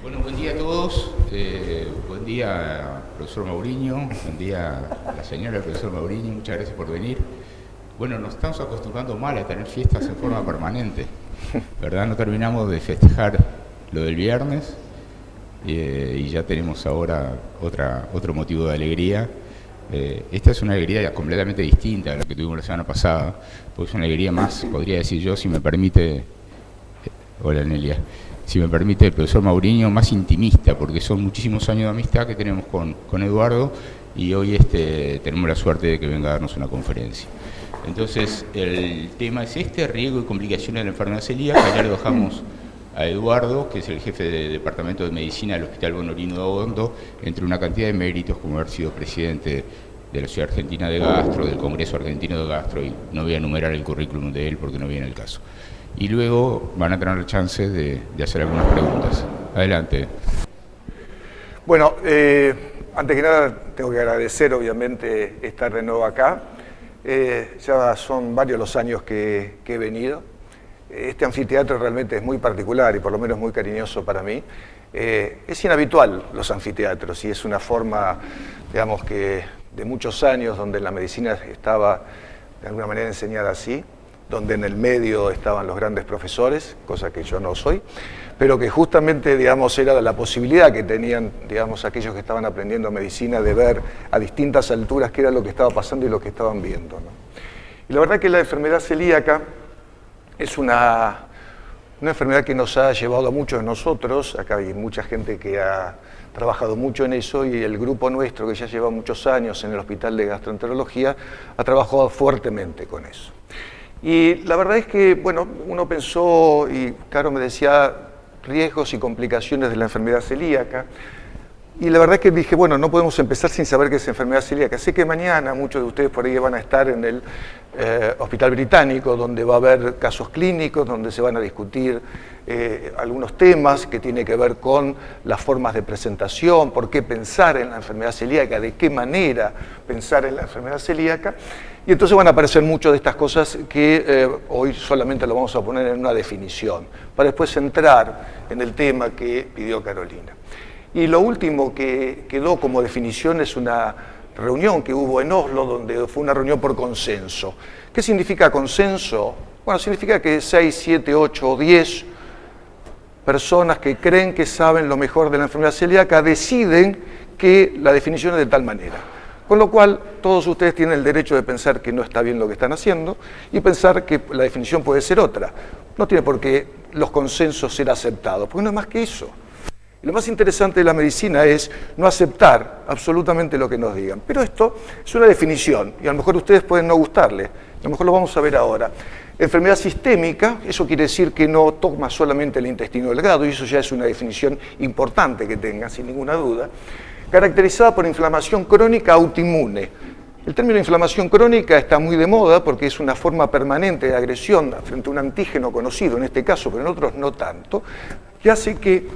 Bueno, buen día a todos. Buen día, profesor Mauriño. Buen día a la señora profesor Mauriño. Muchas gracias por venir. Bueno, nos estamos acostumbrando mal a tener fiestas en forma permanente, ¿verdad? No terminamos de festejar lo del viernes y ya tenemos ahora otro motivo de alegría. Esta es una alegría completamente distinta a la que tuvimos la semana pasada, porque es una alegría más, podría decir yo, si me permite, hola Nelia, si me permite el profesor Mauriño, más intimista, porque son muchísimos años de amistad que tenemos con Eduardo y hoy tenemos la suerte de que venga a darnos una conferencia. Entonces, el tema es riesgo y complicaciones de la enfermedad celíaca. Ya le dejamos a Eduardo, que es el jefe del Departamento de Medicina del Hospital Bonorino de Agondo, entre una cantidad de méritos, como haber sido presidente de la Sociedad Argentina de Gastro, del Congreso Argentino de Gastro, y no voy a enumerar el currículum de él porque no viene el caso. Y luego van a tener la chance de hacer algunas preguntas. Adelante. Bueno, antes que nada tengo que agradecer obviamente estar de nuevo acá. Ya son varios los años que he venido. Este anfiteatro realmente es muy particular y por lo menos muy cariñoso para mí. Es inhabitual los anfiteatros y es una forma, digamos que de muchos años donde la medicina estaba de alguna manera enseñada así, donde en el medio estaban los grandes profesores, cosa que yo no soy, pero que justamente, digamos, era la posibilidad que tenían, digamos, aquellos que estaban aprendiendo medicina de ver a distintas alturas qué era lo que estaba pasando y lo que estaban viendo, ¿no? Y la verdad que la enfermedad celíaca es una enfermedad que nos ha llevado a muchos de nosotros, acá hay mucha gente que ha trabajado mucho en eso y el grupo nuestro, que ya lleva muchos años en el Hospital de Gastroenterología, ha trabajado fuertemente con eso. Y la verdad es que, bueno, uno pensó, y Caro me decía, riesgos y complicaciones de la enfermedad celíaca, y la verdad es que dije, bueno, no podemos empezar sin saber qué es enfermedad celíaca. Sé que mañana muchos de ustedes por ahí van a estar en el Hospital Británico, donde va a haber casos clínicos, donde se van a discutir algunos temas que tienen que ver con las formas de presentación, por qué pensar en la enfermedad celíaca, de qué manera pensar en la enfermedad celíaca. Y entonces van a aparecer muchas de estas cosas que hoy solamente lo vamos a poner en una definición, para después entrar en el tema que pidió Carolina. Y lo último que quedó como definición es una reunión que hubo en Oslo, donde fue una reunión por consenso. ¿Qué significa consenso? Bueno, significa que 6, 7, 8 o 10 personas que creen que saben lo mejor de la enfermedad celíaca deciden que la definición es de tal manera. Con lo cual, todos ustedes tienen el derecho de pensar que no está bien lo que están haciendo y pensar que la definición puede ser otra. No tiene por qué los consensos ser aceptados, porque no es más que eso. Y lo más interesante de la medicina es no aceptar absolutamente lo que nos digan. Pero esto es una definición, y a lo mejor a ustedes pueden no gustarle, a lo mejor lo vamos a ver ahora. Enfermedad sistémica, eso quiere decir que no toma solamente el intestino delgado, y eso ya es una definición importante que tengan, sin ninguna duda, caracterizada por inflamación crónica autoinmune. El término inflamación crónica está muy de moda porque es una forma permanente de agresión frente a un antígeno conocido, en este caso, pero en otros no tanto, que hace que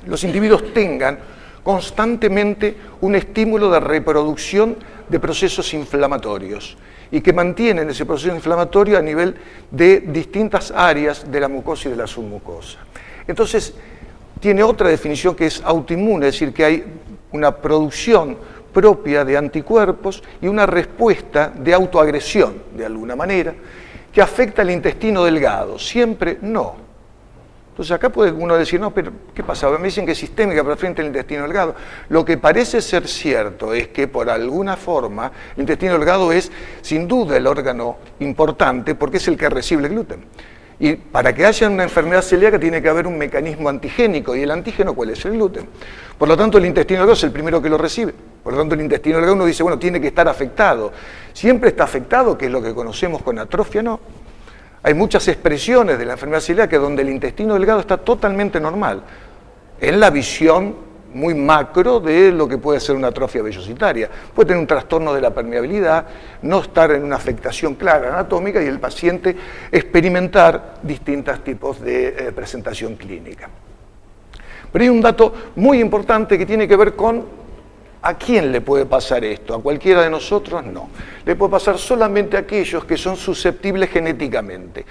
los individuos tengan constantemente un estímulo de reproducción de procesos inflamatorios y que mantienen ese proceso inflamatorio a nivel de distintas áreas de la mucosa y de la submucosa. Entonces, tiene otra definición que es autoinmune, es decir, que hay una producción propia de anticuerpos y una respuesta de autoagresión, de alguna manera, que afecta al intestino delgado. Siempre no. Entonces acá puede uno decir, no, pero ¿qué pasa? Me dicen que es sistémica, pero frente al intestino delgado. Lo que parece ser cierto es que por alguna forma el intestino delgado es sin duda el órgano importante porque es el que recibe el gluten. Y para que haya una enfermedad celíaca tiene que haber un mecanismo antigénico. ¿Y el antígeno cuál es? El gluten. Por lo tanto, el intestino delgado es el primero que lo recibe. Por lo tanto, el intestino delgado uno dice, bueno, tiene que estar afectado. ¿Siempre está afectado, que es lo que conocemos con atrofia? No. Hay muchas expresiones de la enfermedad celíaca donde el intestino delgado está totalmente normal, en la visión muy macro de lo que puede ser una atrofia vellositaria. Puede tener un trastorno de la permeabilidad, no estar en una afectación clara anatómica y el paciente experimentar distintos tipos de presentación clínica. Pero hay un dato muy importante que tiene que ver con ¿a quién le puede pasar esto? ¿A cualquiera de nosotros? No. Le puede pasar solamente a aquellos que son susceptibles genéticamente.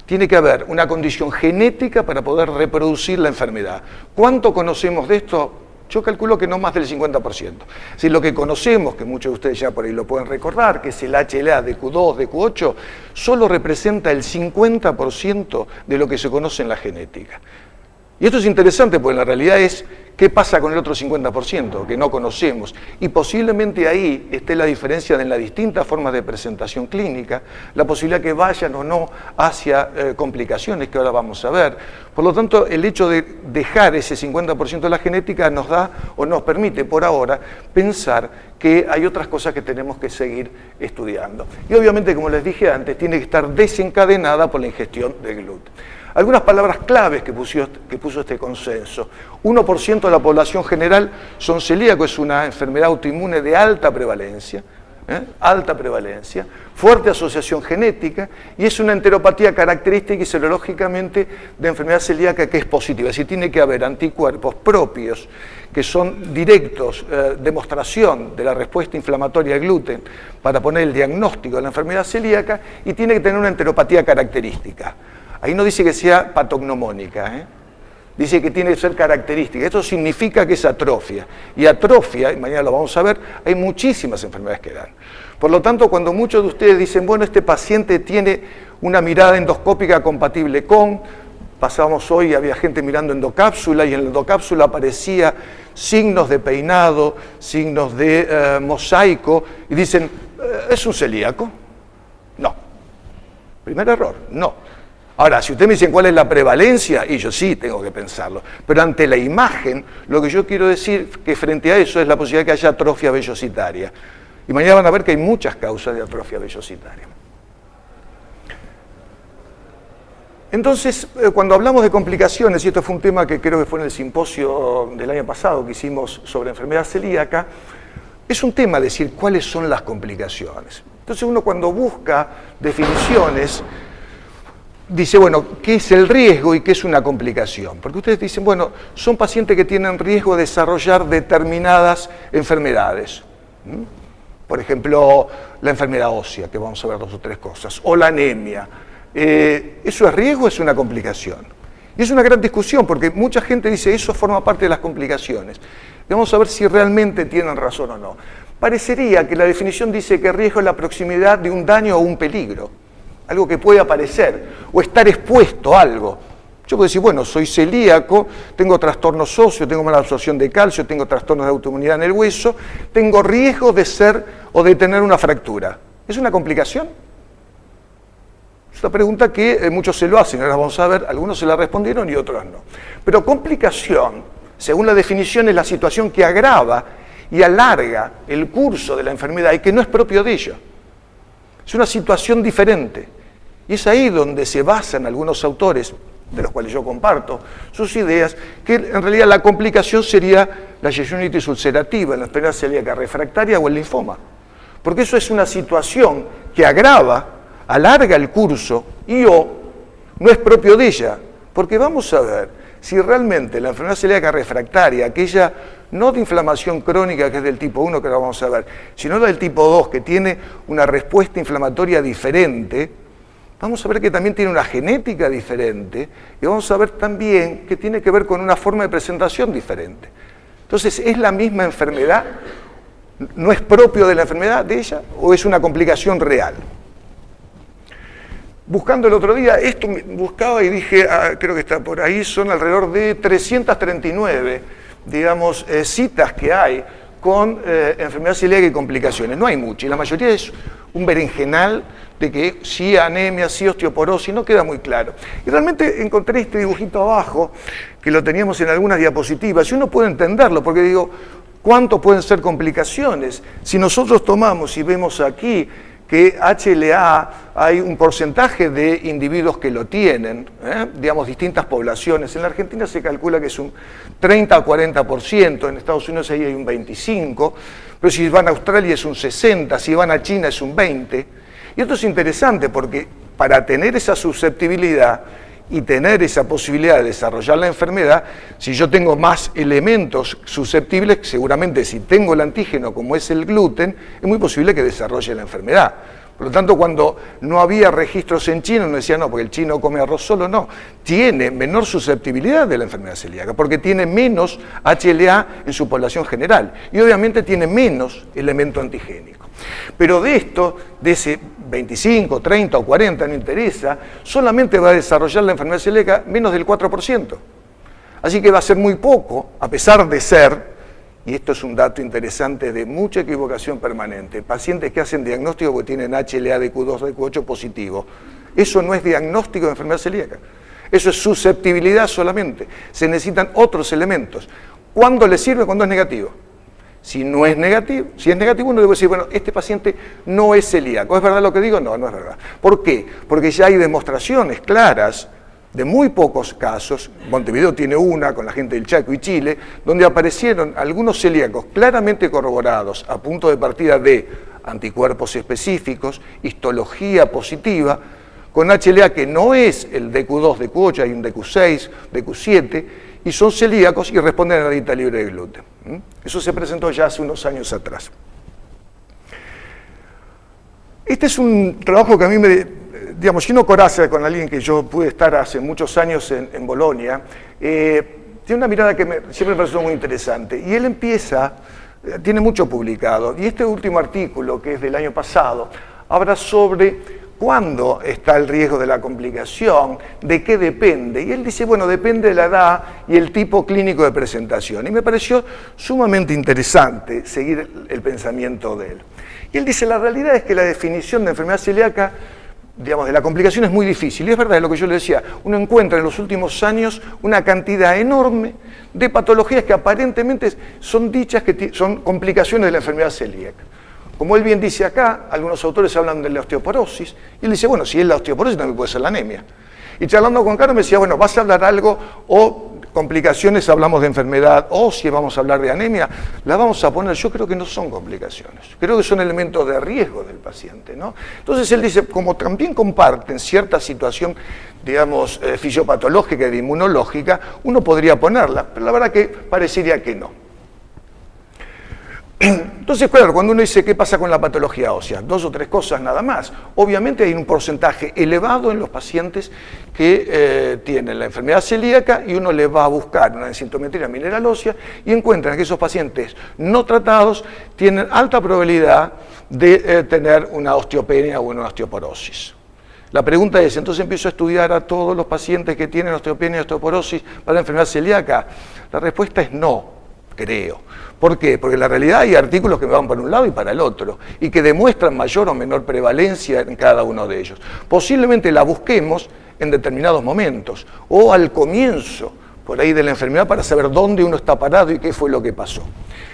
tiene que haber una condición genética para poder reproducir la enfermedad. ¿Cuánto conocemos de esto? Yo calculo que no más del 50%. Si lo que conocemos, que muchos de ustedes ya por ahí lo pueden recordar, que es el HLA de Q2, de Q8, solo representa el 50% de lo que se conoce en la genética. Y esto es interesante porque la realidad es qué pasa con el otro 50% que no conocemos. Y posiblemente ahí esté la diferencia en las distintas formas de presentación clínica, la posibilidad que vayan o no hacia complicaciones que ahora vamos a ver. Por lo tanto, el hecho de dejar ese 50% de la genética nos da o nos permite por ahora pensar que hay otras cosas que tenemos que seguir estudiando. Y obviamente, como les dije antes, tiene que estar desencadenada por la ingestión de gluten. Algunas palabras claves que puso este consenso. 1% de la población general son celíacos, es una enfermedad autoinmune de alta prevalencia, fuerte asociación genética, y es una enteropatía característica y serológicamente de enfermedad celíaca que es positiva. Es decir, tiene que haber anticuerpos propios que son directos, demostración de la respuesta inflamatoria al gluten para poner el diagnóstico de la enfermedad celíaca, y tiene que tener una enteropatía característica. Ahí no dice que sea patognomónica, dice que tiene que ser característica. Esto significa que es atrofia. Y atrofia, y mañana lo vamos a ver, hay muchísimas enfermedades que dan. Por lo tanto, cuando muchos de ustedes dicen, bueno, este paciente tiene una mirada endoscópica compatible con, pasábamos hoy, había gente mirando endocápsula, y en la endocápsula aparecía signos de peinado, signos de mosaico, y dicen, ¿es un celíaco? No. Primer error, no. Ahora, si ustedes me dicen cuál es la prevalencia, y yo sí tengo que pensarlo, pero ante la imagen, lo que yo quiero decir que frente a eso es la posibilidad de que haya atrofia vellositaria. Y mañana van a ver que hay muchas causas de atrofia vellositaria. Entonces, cuando hablamos de complicaciones, y esto fue un tema que creo que fue en el simposio del año pasado que hicimos sobre enfermedad celíaca, es un tema decir cuáles son las complicaciones. Entonces uno cuando busca definiciones, dice, bueno, ¿qué es el riesgo y qué es una complicación? Porque ustedes dicen, bueno, son pacientes que tienen riesgo de desarrollar determinadas enfermedades. Por ejemplo, la enfermedad ósea, que vamos a ver 2 o 3 cosas, o la anemia. ¿Eso es riesgo o es una complicación? Y es una gran discusión, porque mucha gente dice, eso forma parte de las complicaciones. Y vamos a ver si realmente tienen razón o no. Parecería que la definición dice que riesgo es la proximidad de un daño o un peligro. Algo que puede aparecer, o estar expuesto a algo. Yo puedo decir, bueno, soy celíaco, tengo trastornos óseos, tengo mala absorción de calcio, tengo trastornos de autoinmunidad en el hueso, tengo riesgo de ser o de tener una fractura. ¿Es una complicación? Es una pregunta que muchos se lo hacen, ahora vamos a ver, algunos se la respondieron y otros no. Pero complicación, según la definición, es la situación que agrava y alarga el curso de la enfermedad y que no es propio de ella. Es una situación diferente. Y es ahí donde se basan algunos autores, de los cuales yo comparto sus ideas, que en realidad la complicación sería la yeyunitis ulcerativa, la enfermedad celíaca refractaria o el linfoma. Porque eso es una situación que agrava, alarga el curso y o no es propio de ella. Porque vamos a ver si realmente la enfermedad celíaca refractaria, aquella no de inflamación crónica que es del tipo 1, que ahora vamos a ver, sino del tipo 2, que tiene una respuesta inflamatoria diferente, vamos a ver que también tiene una genética diferente y vamos a ver también que tiene que ver con una forma de presentación diferente. Entonces, ¿es la misma enfermedad? ¿No es propio de la enfermedad de ella o es una complicación real? Buscando el otro día, esto buscaba y dije, creo que está por ahí, son alrededor de 339, digamos, citas que hay con enfermedad celíaca y complicaciones. No hay mucho, y la mayoría es un berenjenal de que sí anemia, sí osteoporosis, no queda muy claro. Y realmente encontré este dibujito abajo, que lo teníamos en algunas diapositivas, y uno puede entenderlo, porque digo, ¿cuánto pueden ser complicaciones? Si nosotros tomamos y vemos aquí que HLA hay un porcentaje de individuos que lo tienen, digamos, distintas poblaciones. En la Argentina se calcula que es un 30 a 40%, en Estados Unidos ahí hay un 25%, pero si van a Australia es un 60%, si van a China es un 20%. Y esto es interesante porque para tener esa susceptibilidad y tener esa posibilidad de desarrollar la enfermedad, si yo tengo más elementos susceptibles, seguramente si tengo el antígeno como es el gluten, es muy posible que desarrolle la enfermedad. Por lo tanto, cuando no había registros en China, uno decía, no, porque el chino come arroz solo, no. Tiene menor susceptibilidad de la enfermedad celíaca, porque tiene menos HLA en su población general, y obviamente tiene menos elemento antigénico. Pero de esto, de ese 25, 30 o 40, no interesa, solamente va a desarrollar la enfermedad celíaca menos del 4%. Así que va a ser muy poco, a pesar de ser, y esto es un dato interesante de mucha equivocación permanente, pacientes que hacen diagnóstico porque tienen HLA de Q2, de Q8 positivo. Eso no es diagnóstico de enfermedad celíaca. Eso es susceptibilidad solamente. Se necesitan otros elementos. ¿Cuándo le sirve? Cuando es negativo. Si es negativo, uno debe decir, bueno, este paciente no es celíaco. ¿Es verdad lo que digo? No, no es verdad. ¿Por qué? Porque ya hay demostraciones claras de muy pocos casos, Montevideo tiene una con la gente del Chaco y Chile, donde aparecieron algunos celíacos claramente corroborados a punto de partida de anticuerpos específicos, histología positiva, con HLA que no es el DQ2, DQ8, hay un DQ6, DQ7, y son celíacos y responden a la dieta libre de gluten. Eso se presentó ya hace unos años atrás. Este es un trabajo que a mí digamos, Gino Corazza, con alguien que yo pude estar hace muchos años en Bolonia, tiene una mirada que siempre me pareció muy interesante. Y él empieza, tiene mucho publicado, y este último artículo, que es del año pasado, habla sobre cuándo está el riesgo de la complicación, de qué depende. Y él dice, bueno, depende de la edad y el tipo clínico de presentación. Y me pareció sumamente interesante seguir el pensamiento de él. Y él dice, la realidad es que la definición de enfermedad celíaca, digamos, de la complicación es muy difícil. Y es verdad, es lo que yo le decía, uno encuentra en los últimos años una cantidad enorme de patologías que aparentemente son dichas que son complicaciones de la enfermedad celíaca. Como él bien dice acá, algunos autores hablan de la osteoporosis, y él dice, bueno, si es la osteoporosis también puede ser la anemia. Y charlando con Carlos me decía, bueno, ¿vas a hablar algo o complicaciones, hablamos de enfermedad ósea, vamos a hablar de anemia? La vamos a poner, yo creo que no son complicaciones, creo que son elementos de riesgo del paciente, ¿no? Entonces él dice, como también comparten cierta situación, digamos, fisiopatológica y inmunológica, uno podría ponerla, pero la verdad que parecería que no. Entonces, claro, cuando uno dice qué pasa con la patología ósea, 2 o 3 cosas nada más. Obviamente hay un porcentaje elevado en los pacientes que tienen la enfermedad celíaca y uno le va a buscar una densitometría mineral ósea y encuentran que esos pacientes no tratados tienen alta probabilidad de tener una osteopenia o una osteoporosis. La pregunta es, ¿entonces empiezo a estudiar a todos los pacientes que tienen osteopenia y osteoporosis para la enfermedad celíaca? La respuesta es no, creo. ¿Por qué? Porque en la realidad hay artículos que van para un lado y para el otro, y que demuestran mayor o menor prevalencia en cada uno de ellos. Posiblemente la busquemos en determinados momentos, o al comienzo, por ahí de la enfermedad, para saber dónde uno está parado y qué fue lo que pasó.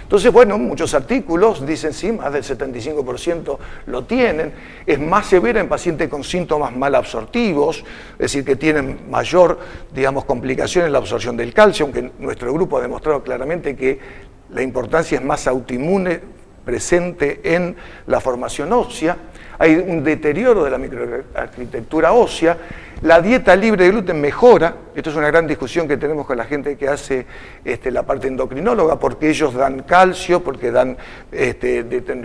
Entonces, bueno, muchos artículos dicen sí, más del 75% lo tienen, es más severa en pacientes con síntomas malabsortivos, es decir, que tienen mayor, digamos, complicación en la absorción del calcio, aunque nuestro grupo ha demostrado claramente que la importancia es más autoinmune presente en la formación ósea, hay un deterioro de la microarquitectura ósea, la dieta libre de gluten mejora, esto es una gran discusión que tenemos con la gente que hace la parte endocrinóloga, porque ellos dan calcio, porque dan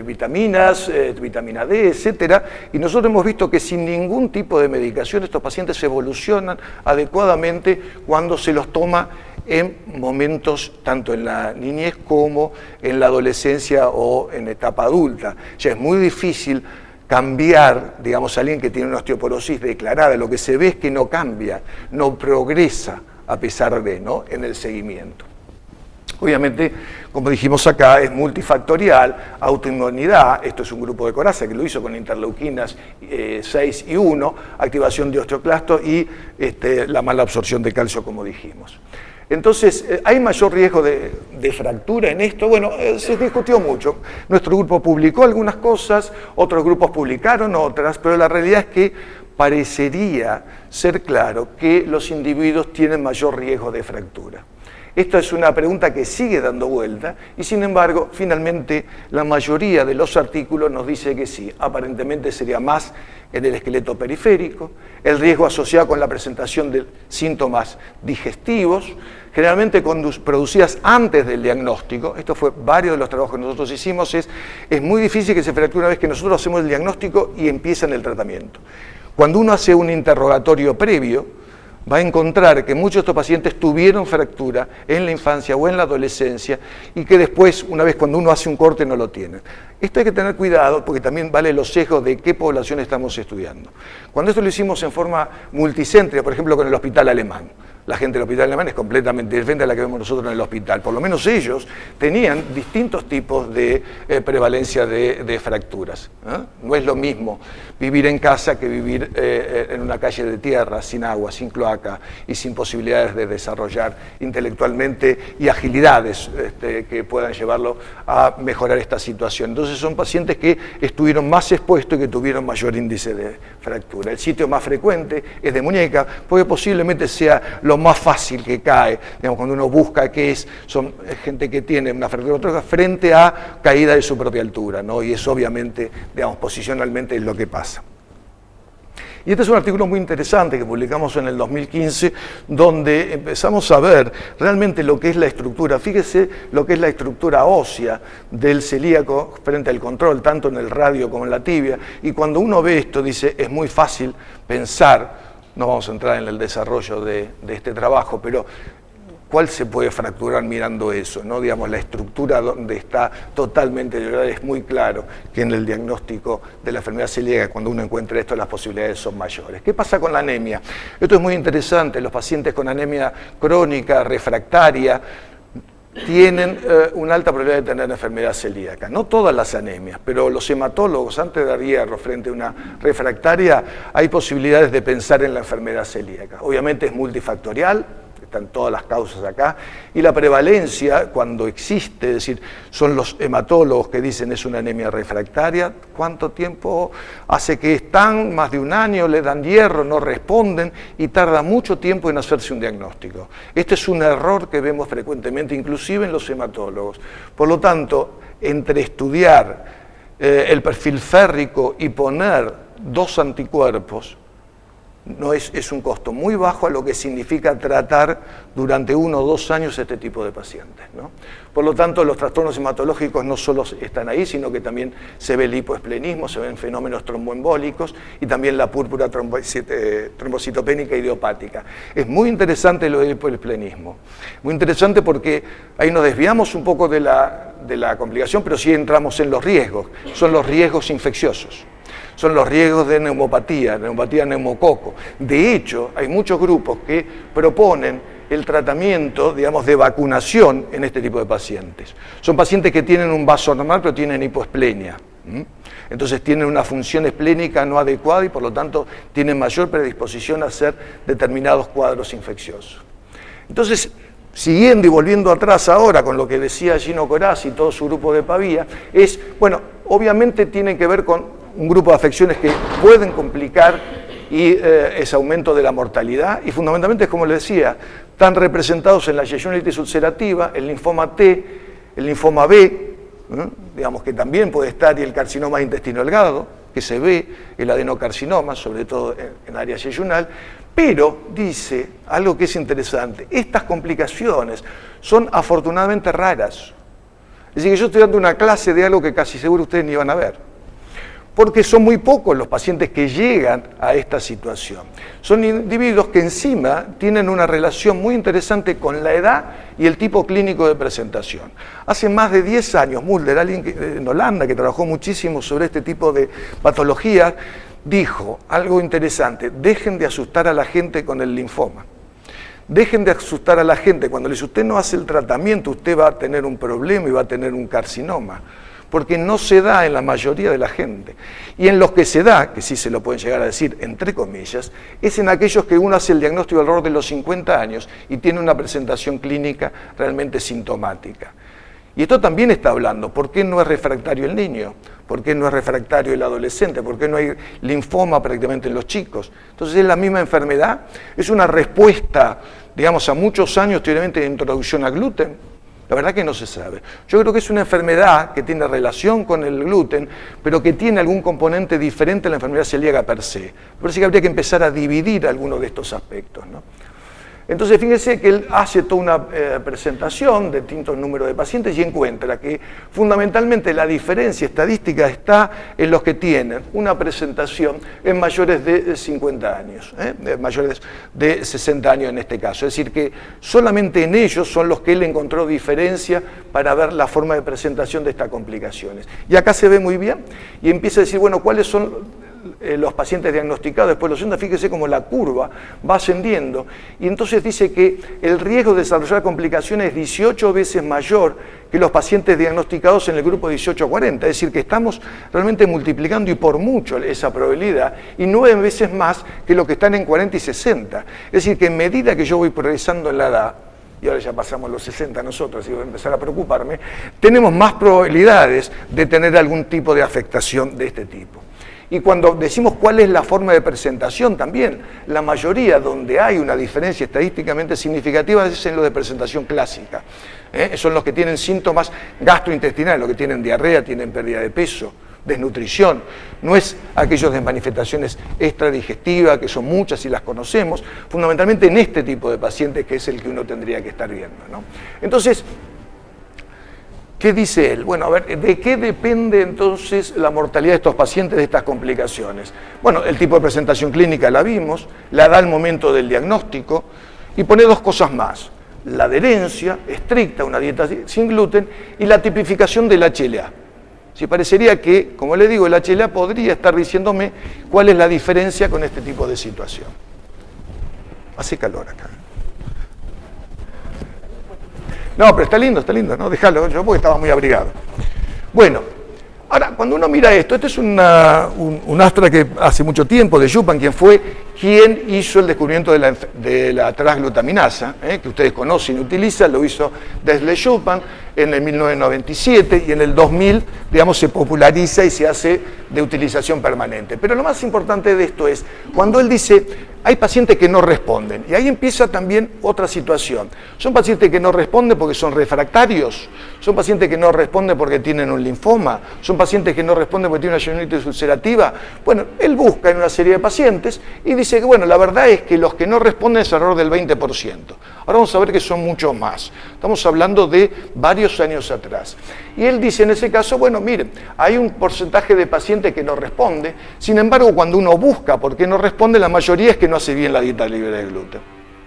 vitaminas, vitamina D, etcétera, y nosotros hemos visto que sin ningún tipo de medicación estos pacientes evolucionan adecuadamente cuando se los toma en momentos tanto en la niñez como en la adolescencia o en etapa adulta. Ya es muy difícil cambiar, digamos, a alguien que tiene una osteoporosis declarada. Lo que se ve es que no cambia, no progresa a pesar de, ¿no?, en el seguimiento. Obviamente, como dijimos acá, es multifactorial, autoinmunidad, esto es un grupo de Corazza que lo hizo con interleuquinas 6 y 1, activación de osteoclastos y la mala absorción de calcio, como dijimos. Entonces, ¿hay mayor riesgo de fractura en esto? Bueno, se discutió mucho. Nuestro grupo publicó algunas cosas, otros grupos publicaron otras, pero la realidad es que parecería ser claro que los individuos tienen mayor riesgo de fractura. Esta es una pregunta que sigue dando vuelta y sin embargo, finalmente, la mayoría de los artículos nos dice que sí, aparentemente sería más en el esqueleto periférico, el riesgo asociado con la presentación de síntomas digestivos, generalmente producidas antes del diagnóstico. Esto fue varios de los trabajos que nosotros hicimos, es muy difícil que se fracture una vez que nosotros hacemos el diagnóstico y empieza el tratamiento. Cuando uno hace un interrogatorio previo, va a encontrar que muchos de estos pacientes tuvieron fractura en la infancia o en la adolescencia y que después, una vez cuando uno hace un corte, no lo tienen. Esto hay que tener cuidado porque también vale los sesgos de qué población estamos estudiando. Cuando esto lo hicimos en forma multicéntrica, por ejemplo con el hospital alemán, la gente del hospital alemán es completamente diferente a la que vemos nosotros en el hospital. Por lo menos ellos tenían distintos tipos de prevalencia de fracturas. No es lo mismo vivir en casa que vivir en una calle de tierra, sin agua, sin cloaca y sin posibilidades de desarrollar intelectualmente y agilidades que puedan llevarlo a mejorar esta situación. Entonces son pacientes que estuvieron más expuestos y que tuvieron mayor índice de fractura. El sitio más frecuente es de muñeca, porque posiblemente sea lo más fácil que cae, digamos, cuando uno busca son gente que tiene una fractura frente a caída de su propia altura, ¿no? Y eso obviamente, digamos, posicionalmente es lo que pasa. Y este es un artículo muy interesante que publicamos en el 2015, donde empezamos a ver realmente lo que es la estructura. Fíjese lo que es la estructura ósea del celíaco frente al control, tanto en el radio como en la tibia. Y cuando uno ve esto, dice, es muy fácil pensar. No vamos a entrar en el desarrollo de este trabajo, pero ¿cuál se puede fracturar mirando eso? ¿No? Digamos, la estructura donde está totalmente deteriorada, es muy claro que en el diagnóstico de la enfermedad celíaca, cuando uno encuentra esto, las posibilidades son mayores. ¿Qué pasa con la anemia? Esto es muy interesante. Los pacientes con anemia crónica, refractaria, tienen una alta probabilidad de tener enfermedad celíaca. No todas las anemias, pero los hematólogos, antes de dar hierro frente a una refractaria, hay posibilidades de pensar en la enfermedad celíaca. Obviamente es multifactorial, están todas las causas acá, y la prevalencia, cuando existe, es decir, son los hematólogos que dicen es una anemia refractaria, ¿cuánto tiempo hace que están? Más de un año, le dan hierro, no responden, y tarda mucho tiempo en hacerse un diagnóstico. Este es un error que vemos frecuentemente, inclusive en los hematólogos. Por lo tanto, entre estudiar el perfil férrico y poner 2 anticuerpos, no es un costo muy bajo a lo que significa tratar durante 1 o 2 años este tipo de pacientes, ¿no? Por lo tanto, los trastornos hematológicos no solo están ahí, sino que también se ve el hipoesplenismo, se ven fenómenos tromboembólicos y también la púrpura trombocitopénica idiopática. Es muy interesante lo del hipoesplenismo, muy interesante porque ahí nos desviamos un poco de la complicación, pero sí entramos en los riesgos, son los riesgos infecciosos. Son los riesgos de neumopatía neumococo. De hecho, hay muchos grupos que proponen el tratamiento, digamos, de vacunación en este tipo de pacientes. Son pacientes que tienen un vaso normal, pero tienen hipoesplenia. Entonces tienen una función esplénica no adecuada y por lo tanto tienen mayor predisposición a hacer determinados cuadros infecciosos. Entonces, siguiendo y volviendo atrás ahora con lo que decía Gino Corazzi y todo su grupo de Pavía, obviamente tienen que ver con un grupo de afecciones que pueden complicar y ese aumento de la mortalidad, y fundamentalmente, como les decía, están representados en la yeyunitis ulcerativa, el linfoma T, el linfoma B, digamos que también puede estar, y el carcinoma de intestino delgado, que se ve, el adenocarcinoma, sobre todo en área yeyunal, pero dice algo que es interesante, estas complicaciones son afortunadamente raras. Es decir, que yo estoy dando una clase de algo que casi seguro ustedes ni van a ver, porque son muy pocos los pacientes que llegan a esta situación. Son individuos que encima tienen una relación muy interesante con la edad y el tipo clínico de presentación. Hace más de 10 años, Mulder, alguien en Holanda que trabajó muchísimo sobre este tipo de patologías, dijo algo interesante: dejen de asustar a la gente con el linfoma. Dejen de asustar a la gente. Cuando usted no hace el tratamiento, usted va a tener un problema y va a tener un carcinoma, porque no se da en la mayoría de la gente. Y en los que se da, que sí se lo pueden llegar a decir entre comillas, es en aquellos que uno hace el diagnóstico alrededor de los 50 años y tiene una presentación clínica realmente sintomática. Y esto también está hablando, ¿por qué no es refractario el niño? ¿Por qué no es refractario el adolescente? ¿Por qué no hay linfoma prácticamente en los chicos? Entonces es la misma enfermedad, es una respuesta, digamos, a muchos años teóricamente de introducción al gluten. La verdad que no se sabe. Yo creo que es una enfermedad que tiene relación con el gluten, pero que tiene algún componente diferente a la enfermedad celíaca per se. Me parece que habría que empezar a dividir algunos de estos aspectos, ¿no? Entonces, fíjense que él hace toda una presentación de distintos números de pacientes y encuentra que fundamentalmente la diferencia estadística está en los que tienen una presentación en mayores de 50 años, mayores de 60 años en este caso. Es decir, que solamente en ellos son los que él encontró diferencia para ver la forma de presentación de estas complicaciones. Y acá se ve muy bien y empieza a decir, bueno, ¿cuáles son los pacientes diagnosticados? Después los sienta, fíjese cómo la curva va ascendiendo y entonces dice que el riesgo de desarrollar complicaciones es 18 veces mayor que los pacientes diagnosticados en el grupo 18 a 40, es decir, que estamos realmente multiplicando y por mucho esa probabilidad y 9 veces más que los que están en 40 y 60. Es decir, que en medida que yo voy progresando en la edad, y ahora ya pasamos los 60 nosotros y voy a empezar a preocuparme, tenemos más probabilidades de tener algún tipo de afectación de este tipo. Y cuando decimos cuál es la forma de presentación también, la mayoría donde hay una diferencia estadísticamente significativa es en lo de presentación clásica. Son los que tienen síntomas gastrointestinales, los que tienen diarrea, tienen pérdida de peso, desnutrición. No es aquellos de manifestaciones extradigestivas, que son muchas y las conocemos, fundamentalmente en este tipo de pacientes que es el que uno tendría que estar viendo, ¿no? Entonces, ¿qué dice él? Bueno, a ver, ¿de qué depende entonces la mortalidad de estos pacientes de estas complicaciones? Bueno, el tipo de presentación clínica la vimos, la edad al momento del diagnóstico, y pone dos cosas más: la adherencia estricta a una dieta sin gluten y la tipificación del HLA. Si parecería que, como le digo, el HLA podría estar diciéndome cuál es la diferencia con este tipo de situación. Hace calor acá. No, pero está lindo, ¿no? Déjalo, yo porque estaba muy abrigado. Bueno, ahora, cuando uno mira esto, este es un astra que hace mucho tiempo, de Schupan, quien hizo el descubrimiento de la transglutaminasa, que ustedes conocen y utilizan, lo hizo desde Schupan en el 1997 y en el 2000, digamos, se populariza y se hace de utilización permanente. Pero lo más importante de esto es, cuando él dice, hay pacientes que no responden, y ahí empieza también otra situación. Son pacientes que no responden porque son refractarios, son pacientes que no responden porque tienen un linfoma, son pacientes que no responden porque tienen una sinusitis ulcerativa. Bueno, él busca en una serie de pacientes y dice que, bueno, la verdad es que los que no responden es alrededor del 20%. Ahora vamos a ver que son muchos más. Estamos hablando de varios años atrás. Y él dice en ese caso, bueno, miren, hay un porcentaje de pacientes que no responde, sin embargo, cuando uno busca por qué no responde, la mayoría es que no hace bien la dieta libre de gluten.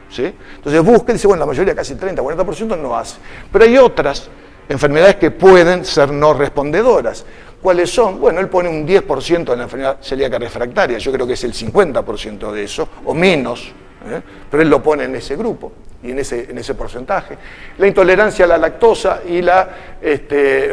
¿Sí? Entonces busca y dice, bueno, la mayoría, casi 30, 40% no hace. Pero hay otras enfermedades que pueden ser no respondedoras. ¿Cuáles son? Bueno, él pone un 10% de la enfermedad celíaca refractaria, yo creo que es el 50% de eso, o menos, pero él lo pone en ese grupo y en ese porcentaje. La intolerancia a la lactosa y la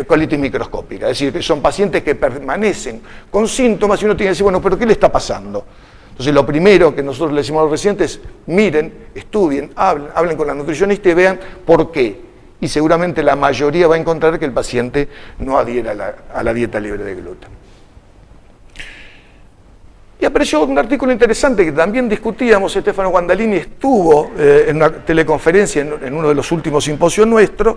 colitis microscópica, es decir, que son pacientes que permanecen con síntomas y uno tiene que decir, bueno, ¿pero qué le está pasando? Entonces, lo primero que nosotros le decimos a los residentes es, miren, estudien, hablen con la nutricionista y vean por qué. Y seguramente la mayoría va a encontrar que el paciente no adhiere a la dieta libre de gluten. Y apareció un artículo interesante que también discutíamos. Stefano Guandalini estuvo en una teleconferencia en uno de los últimos simposios nuestros,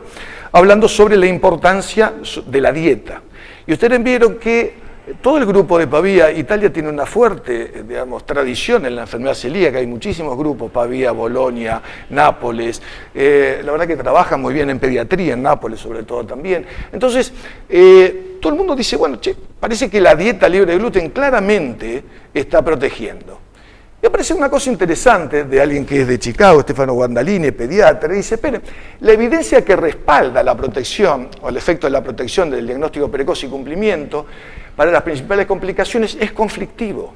hablando sobre la importancia de la dieta. Y ustedes vieron que todo el grupo de Pavía, Italia tiene una fuerte, digamos, tradición en la enfermedad celíaca, hay muchísimos grupos, Pavía, Bolonia, Nápoles, la verdad que trabajan muy bien en pediatría, en Nápoles sobre todo también. Entonces, todo el mundo dice, bueno, parece que la dieta libre de gluten claramente está protegiendo. Y aparece una cosa interesante de alguien que es de Chicago, Stefano Guandalini, pediatra, y dice, esperen, la evidencia que respalda la protección, o el efecto de la protección del diagnóstico precoz y cumplimiento, para las principales complicaciones es conflictivo.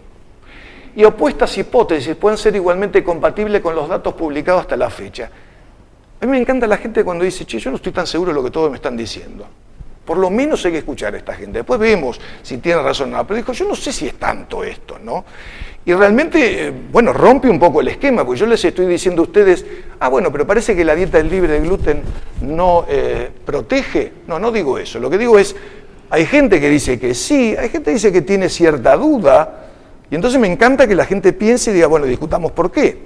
Y opuestas hipótesis pueden ser igualmente compatibles con los datos publicados hasta la fecha. A mí me encanta la gente cuando dice, che, yo no estoy tan seguro de lo que todos me están diciendo. Por lo menos hay que escuchar a esta gente. Después vemos si tiene razón o no. Pero dijo, yo no sé si es tanto esto, ¿no? Y realmente, bueno, rompe un poco el esquema, porque yo les estoy diciendo a ustedes, bueno, pero parece que la dieta libre de gluten no protege. No, no digo eso. Lo que digo es, hay gente que dice que sí, hay gente que dice que tiene cierta duda, y entonces me encanta que la gente piense y diga, bueno, discutamos por qué.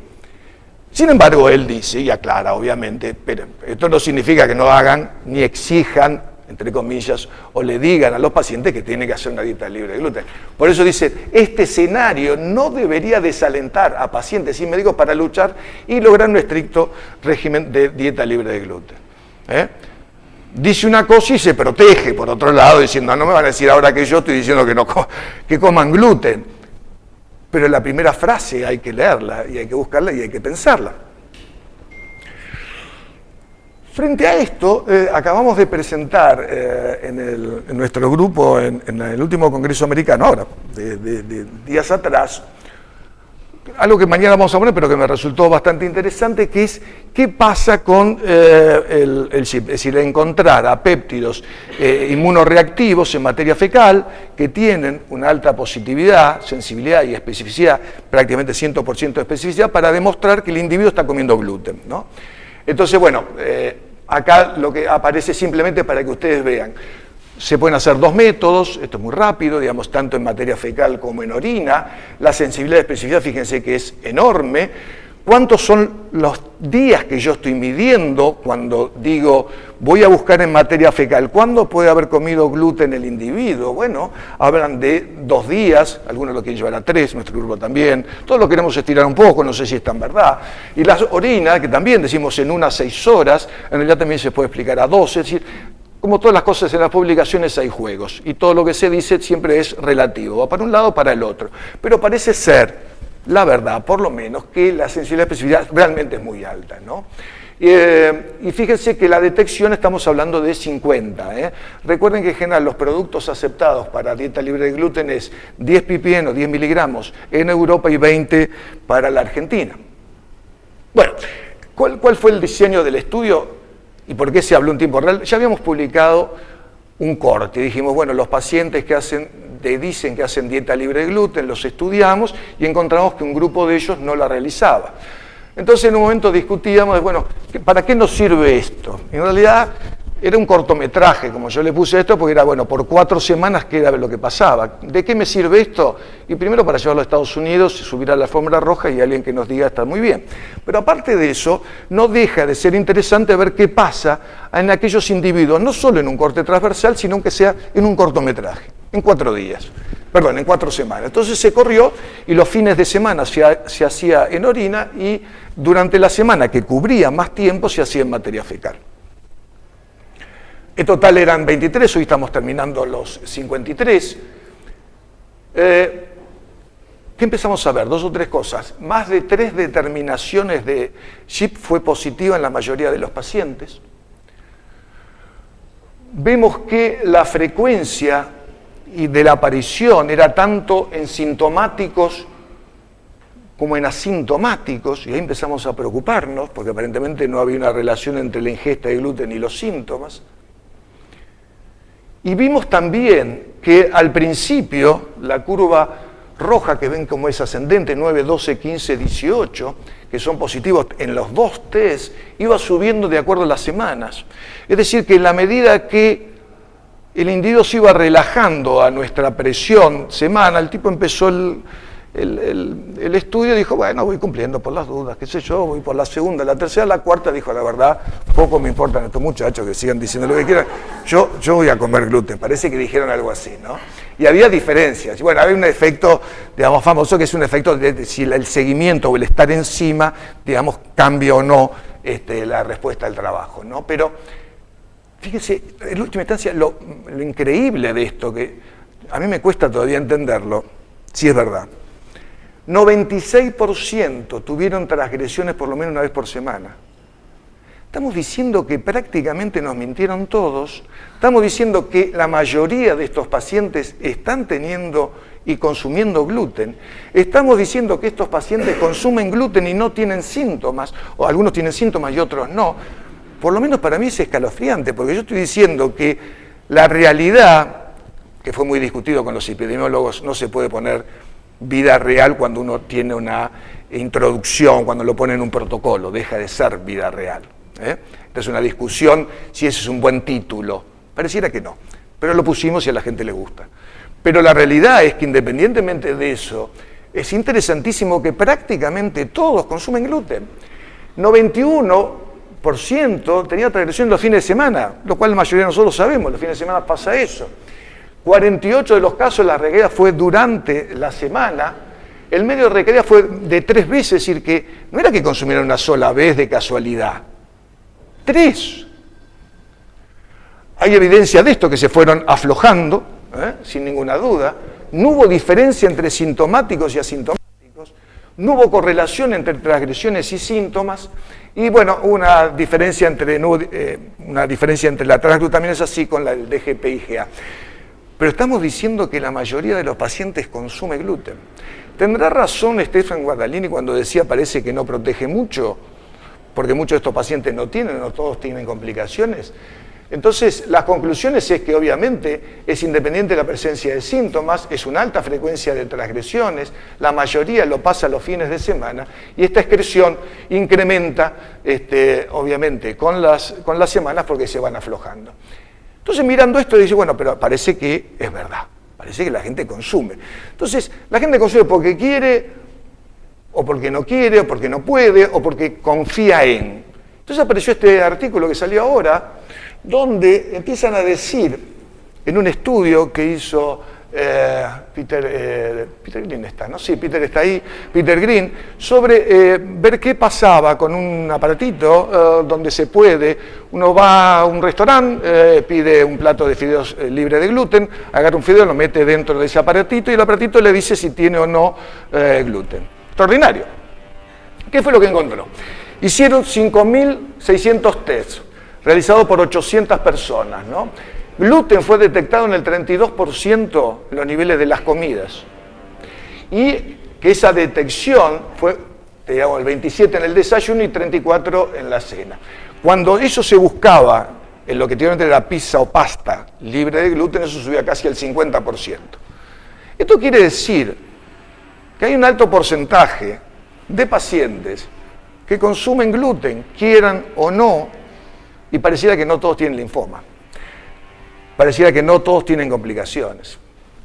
Sin embargo, él dice y aclara, obviamente, pero esto no significa que no hagan ni exijan, entre comillas, o le digan a los pacientes que tienen que hacer una dieta libre de gluten. Por eso dice, este escenario no debería desalentar a pacientes y médicos para luchar y lograr un estricto régimen de dieta libre de gluten. Dice una cosa y se protege, por otro lado, diciendo, no me van a decir ahora que yo estoy diciendo que coman gluten. Pero la primera frase hay que leerla, y hay que buscarla, y hay que pensarla. Frente a esto, acabamos de presentar en nuestro grupo, en el último Congreso Americano, ahora, de días atrás, algo que mañana vamos a poner, pero que me resultó bastante interesante, que es qué pasa con el chip, es decir, encontrar a péptidos inmunoreactivos en materia fecal que tienen una alta positividad, sensibilidad y especificidad, prácticamente 100% de especificidad, para demostrar que el individuo está comiendo gluten, ¿no? Entonces, bueno, acá lo que aparece simplemente para que ustedes vean. Se pueden hacer dos métodos, esto es muy rápido, digamos, tanto en materia fecal como en orina. La sensibilidad y especificidad, fíjense que es enorme. ¿Cuántos son los días que yo estoy midiendo cuando digo voy a buscar en materia fecal? ¿Cuándo puede haber comido gluten el individuo? Bueno, hablan de 2 días, algunos lo quieren llevar a 3, nuestro grupo también. Todos lo queremos estirar un poco, no sé si es tan verdad. Y la orina, que también decimos en unas 6 horas, en realidad también se puede explicar a 12, es decir, como todas las cosas en las publicaciones hay juegos, y todo lo que se dice siempre es relativo, va para un lado o para el otro. Pero parece ser, la verdad, por lo menos, que la sensibilidad y especificidad realmente es muy alta, ¿no? Y fíjense que la detección estamos hablando de 50. Recuerden que en general los productos aceptados para dieta libre de gluten es 10 ppm o 10 miligramos en Europa y 20 para la Argentina. Bueno, ¿cuál fue el diseño del estudio? ¿Y por qué se habló en tiempo real? Ya habíamos publicado un corte. Dijimos, bueno, los pacientes que dicen que hacen dieta libre de gluten, los estudiamos y encontramos que un grupo de ellos no la realizaba. Entonces en un momento discutíamos, bueno, ¿para qué nos sirve esto? En realidad era un cortometraje, como yo le puse esto, porque era, bueno, por 4 semanas qué era lo que pasaba. ¿De qué me sirve esto? Y primero para llevarlo a Estados Unidos, subir a la alfombra roja y alguien que nos diga está muy bien. Pero aparte de eso, no deja de ser interesante ver qué pasa en aquellos individuos, no solo en un corte transversal, sino que sea en un cortometraje, en 4 días. Perdón, en 4 semanas. Entonces se corrió y los fines de semana se hacía en orina y durante la semana que cubría más tiempo se hacía en materia fecal. En total eran 23, hoy estamos terminando los 53. ¿Qué empezamos a ver? 2 o 3 cosas. Más de 3 determinaciones de CHIP fue positiva en la mayoría de los pacientes. Vemos que la frecuencia y de la aparición era tanto en sintomáticos como en asintomáticos, y ahí empezamos a preocuparnos, porque aparentemente no había una relación entre la ingesta de gluten y los síntomas. Y vimos también que al principio la curva roja que ven como es ascendente, 9, 12, 15, 18, que son positivos en los 2 test, iba subiendo de acuerdo a las semanas. Es decir, que en la medida que el individuo se iba relajando a nuestra presión semana, el tipo empezó el estudio, dijo, bueno, voy cumpliendo por las dudas, qué sé yo, voy por la segunda, la tercera, la cuarta, dijo, la verdad, poco me importan estos muchachos que sigan diciendo lo que quieran, yo voy a comer gluten, parece que dijeron algo así, ¿no? Y había diferencias, y bueno, había un efecto, digamos, famoso, que es un efecto de si el seguimiento o el estar encima, digamos, cambia o no la respuesta al trabajo, ¿no? Pero, fíjense, en última instancia, lo increíble de esto, que a mí me cuesta todavía entenderlo, si es verdad, 96% tuvieron transgresiones por lo menos una vez por semana. Estamos diciendo que prácticamente nos mintieron todos, estamos diciendo que la mayoría de estos pacientes están teniendo y consumiendo gluten, estamos diciendo que estos pacientes consumen gluten y no tienen síntomas, o algunos tienen síntomas y otros no. Por lo menos para mí es escalofriante, porque yo estoy diciendo que La realidad, que fue muy discutido con los epidemiólogos, no se puede poner vida real cuando uno tiene una introducción, cuando lo pone en un protocolo, deja de ser vida real. Esta es una discusión si ese es un buen título. Pareciera que no, pero lo pusimos y a la gente le gusta. Pero la realidad es que independientemente de eso, es interesantísimo que prácticamente todos consumen gluten. 91% tenía transgresión los fines de semana, lo cual la mayoría de nosotros sabemos, los fines de semana pasa eso. 48 de los casos la recaída fue durante la semana, el medio de recaída fue de 3 veces, es decir, que no era que consumieran una sola vez de casualidad, 3. Hay evidencia de esto, que se fueron aflojando, sin ninguna duda. No hubo diferencia entre sintomáticos y asintomáticos, no hubo correlación entre transgresiones y síntomas, y bueno, una diferencia entre la transglutaminasa sí con la del DGPIGA. Pero estamos diciendo que la mayoría de los pacientes consume gluten. ¿Tendrá razón Stefan Guardalini cuando decía parece que no protege mucho? Porque muchos de estos pacientes no todos tienen complicaciones. Entonces, las conclusiones es que obviamente es independiente de la presencia de síntomas, es una alta frecuencia de transgresiones, la mayoría lo pasa los fines de semana, y esta excreción incrementa, obviamente, con las semanas porque se van aflojando. Entonces, mirando esto, dice, bueno, pero parece que es verdad, parece que la gente consume. Entonces, la gente consume porque quiere, o porque no quiere, o porque no puede, o porque confía en. Entonces apareció este artículo que salió ahora, donde empiezan a decir, en un estudio que hizo Peter Green está, ¿no? Sí, Peter está ahí, Peter Green, sobre ver qué pasaba con un aparatito donde se puede, uno va a un restaurante, pide un plato de fideos libre de gluten, agarra un fideo, lo mete dentro de ese aparatito y el aparatito le dice si tiene o no gluten. Extraordinario. ¿Qué fue lo que encontró? Hicieron 5.600 tests, realizados por 800 personas, ¿no? Gluten fue detectado en el 32% en los niveles de las comidas. Y que esa detección fue, digamos, el 27 en el desayuno y 34 en la cena. Cuando eso se buscaba en lo que teóricamente era pizza o pasta libre de gluten, eso subía casi al 50%. Esto quiere decir que hay un alto porcentaje de pacientes que consumen gluten, quieran o no, y pareciera que no todos tienen linfoma. Pareciera que no todos tienen complicaciones.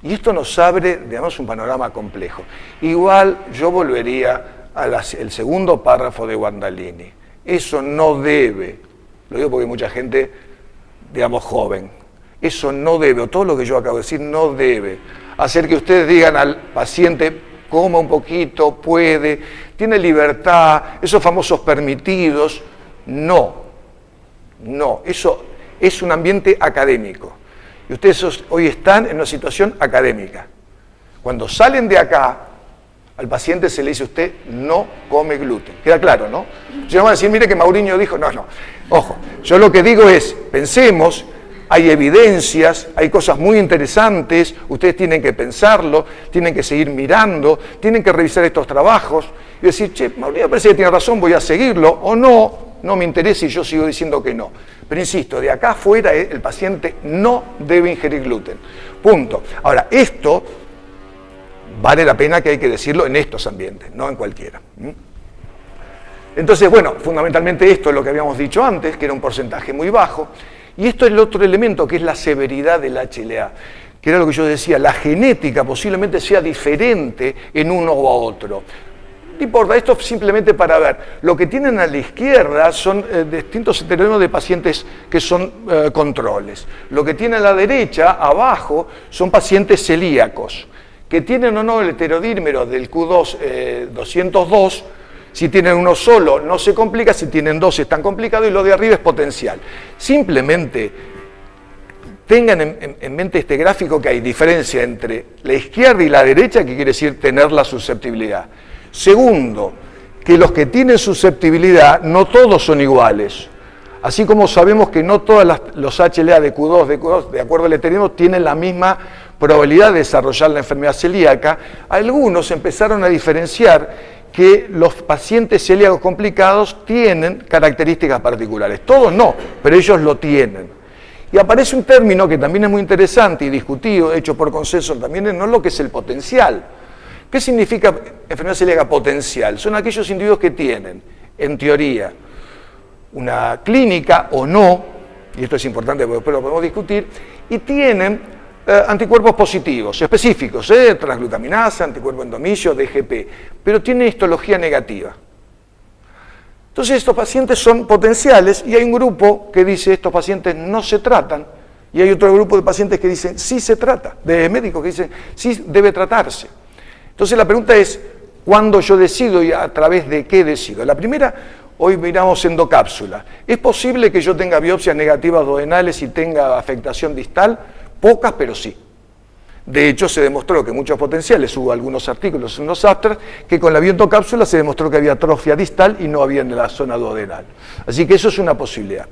Y esto nos abre, digamos, un panorama complejo. Igual yo volvería al segundo párrafo de Guardalini. Eso no debe, lo digo porque hay mucha gente, digamos, joven, eso no debe, o todo lo que yo acabo de decir, no debe hacer que ustedes digan al paciente, coma un poquito, puede, tiene libertad, esos famosos permitidos. No, eso es un ambiente académico. Y ustedes hoy están en una situación académica. Cuando salen de acá, al paciente se le dice, usted no come gluten. Queda claro, ¿no? Si no van a decir, mire que Mauriño dijo, no. Ojo, yo lo que digo es, pensemos, hay evidencias, hay cosas muy interesantes, ustedes tienen que pensarlo, tienen que seguir mirando, tienen que revisar estos trabajos y decir, che, Mauriño parece que tiene razón, voy a seguirlo, o no me interesa y yo sigo diciendo que no. Pero insisto, de acá afuera el paciente no debe ingerir gluten. Punto. Ahora, esto vale la pena que hay que decirlo en estos ambientes, no en cualquiera. Entonces, bueno, fundamentalmente esto es lo que habíamos dicho antes, que era un porcentaje muy bajo. Y esto es el otro elemento, que es la severidad del HLA, que era lo que yo decía, la genética posiblemente sea diferente en uno u otro. No importa, esto simplemente para ver. Lo que tienen a la izquierda son distintos heterónimos de pacientes que son controles. Lo que tienen a la derecha, abajo, son pacientes celíacos, que tienen o no el heterodímero del Q2 202. Si tienen uno solo no se complica, si tienen dos están complicados y lo de arriba es potencial. Simplemente tengan en mente este gráfico que hay diferencia entre la izquierda y la derecha, que quiere decir tener la susceptibilidad. Segundo, que los que tienen susceptibilidad no todos son iguales. Así como sabemos que no todos los HLA de Q2, de acuerdo al heterodímero, tienen la misma probabilidad de desarrollar la enfermedad celíaca, algunos empezaron a diferenciar que los pacientes celíacos complicados tienen características particulares. Todos no, pero ellos lo tienen. Y aparece un término que también es muy interesante y discutido, hecho por consenso también, no es lo que es el potencial. ¿Qué significa enfermedad celíaca potencial? Son aquellos individuos que tienen, en teoría, una clínica o no, y esto es importante porque después lo podemos discutir, y tienen anticuerpos positivos, específicos, transglutaminasa, anticuerpo endomisio, DGP, pero tienen histología negativa. Entonces estos pacientes son potenciales y hay un grupo que dice estos pacientes no se tratan y hay otro grupo de pacientes que dicen sí se trata, de médicos que dicen sí debe tratarse. Entonces la pregunta es, ¿cuándo yo decido y a través de qué decido? La primera, hoy miramos endocápsula. ¿Es posible que yo tenga biopsias negativas duodenales y tenga afectación distal? Pocas, pero sí. De hecho, se demostró que muchos potenciales, hubo algunos artículos en los abstracts, que con la bioendocápsula se demostró que había atrofia distal y no había en la zona duodenal. Así que eso es una posibilidad.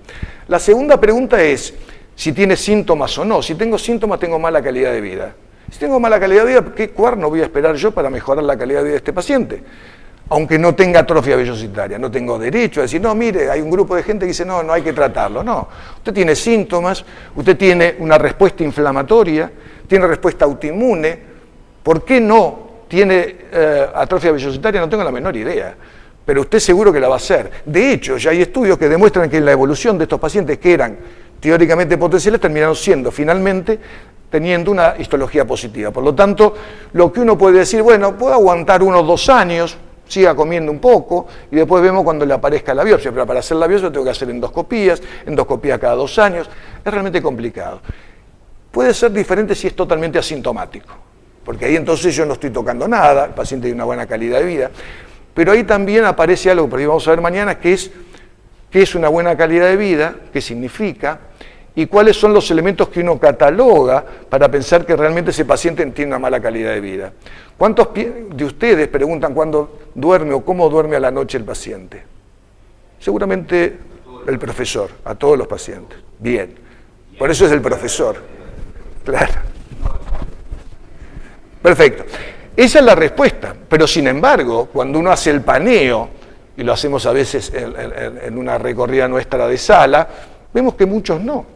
La segunda pregunta es si tiene síntomas o no. Si tengo síntomas, tengo mala calidad de vida. Si tengo mala calidad de vida, ¿qué cuerno voy a esperar yo para mejorar la calidad de vida de este paciente? Aunque no tenga atrofia vellocitaria, no tengo derecho a decir, no, mire, hay un grupo de gente que dice, no, no hay que tratarlo. No, usted tiene síntomas, usted tiene una respuesta inflamatoria, tiene respuesta autoinmune, ¿por qué no tiene atrofia vellocitaria? No tengo la menor idea, pero usted seguro que la va a hacer. De hecho, ya hay estudios que demuestran que la evolución de estos pacientes que eran teóricamente potenciales terminaron siendo finalmente teniendo una histología positiva. Por lo tanto, lo que uno puede decir, bueno, puedo aguantar 1 o 2 años, siga comiendo un poco y después vemos cuando le aparezca la biopsia, pero para hacer la biopsia tengo que hacer endoscopía cada 2 años, es realmente complicado. Puede ser diferente si es totalmente asintomático, porque ahí entonces yo no estoy tocando nada, el paciente tiene una buena calidad de vida, pero ahí también aparece algo, porque vamos a ver mañana, que es una buena calidad de vida, qué significa, y cuáles son los elementos que uno cataloga para pensar que realmente ese paciente tiene una mala calidad de vida. ¿Cuántos de ustedes preguntan cuándo duerme o cómo duerme a la noche el paciente? Seguramente el profesor, a todos los pacientes. Bien, por eso es el profesor. Claro. Perfecto. Esa es la respuesta, pero sin embargo, cuando uno hace el paneo, y lo hacemos a veces en una recorrida nuestra de sala, vemos que muchos no.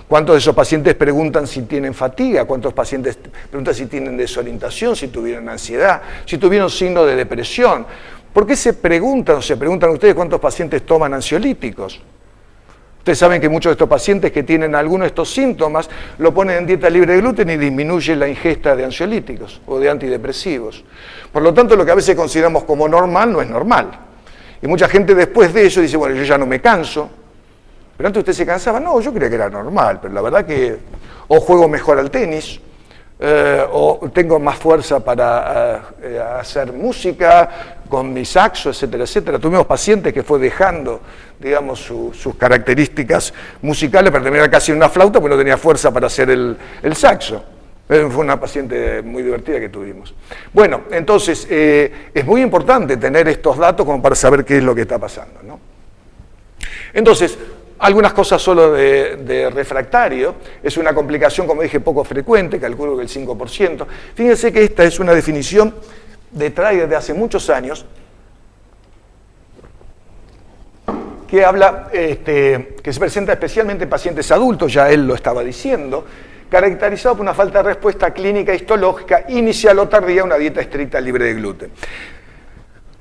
¿Cuántos de esos pacientes preguntan si tienen fatiga? ¿Cuántos pacientes preguntan si tienen desorientación, si tuvieron ansiedad, si tuvieron signos de depresión? ¿Por qué se preguntan ustedes cuántos pacientes toman ansiolíticos? Ustedes saben que muchos de estos pacientes que tienen alguno de estos síntomas lo ponen en dieta libre de gluten y disminuye la ingesta de ansiolíticos o de antidepresivos. Por lo tanto, lo que a veces consideramos como normal no es normal. Y mucha gente después de eso dice, bueno, yo ya no me canso. Pero antes usted se cansaba, no, yo creía que era normal, pero la verdad que o juego mejor al tenis, o tengo más fuerza para hacer música con mi saxo, etcétera, etcétera. Tuvimos pacientes que fue dejando, digamos, sus características musicales para terminar casi en una flauta porque no tenía fuerza para hacer el saxo. Fue una paciente muy divertida que tuvimos. Bueno, entonces es muy importante tener estos datos como para saber qué es lo que está pasando, ¿no? Entonces, algunas cosas solo de refractario, es una complicación, como dije, poco frecuente, calculo que el 5%. Fíjense que esta es una definición de Trager de hace muchos años, que habla, que se presenta especialmente en pacientes adultos, ya él lo estaba diciendo, caracterizado por una falta de respuesta clínica histológica inicial o tardía a una dieta estricta libre de gluten.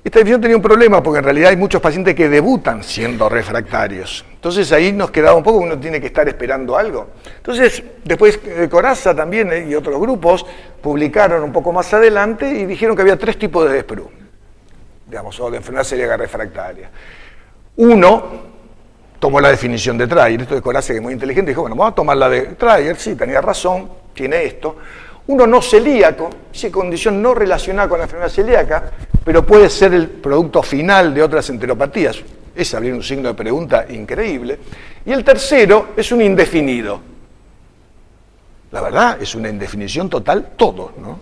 Esta definición tenía un problema porque en realidad hay muchos pacientes que debutan siendo refractarios. Entonces ahí nos quedaba un poco, uno tiene que estar esperando algo. Entonces después Corazza también y otros grupos publicaron un poco más adelante y dijeron que había 3 tipos de DESPRU, digamos, o de enfermedad celíaca refractaria. Uno tomó la definición de Trager, esto de Corazza que es muy inteligente, dijo, bueno, vamos a tomar la de Trager, sí, tenía razón, tiene esto. Uno no celíaco, dice condición no relacionada con la enfermedad celíaca, pero puede ser el producto final de otras enteropatías. Es abrir un signo de pregunta increíble. Y el tercero es un indefinido. La verdad, es una indefinición total todo, ¿no?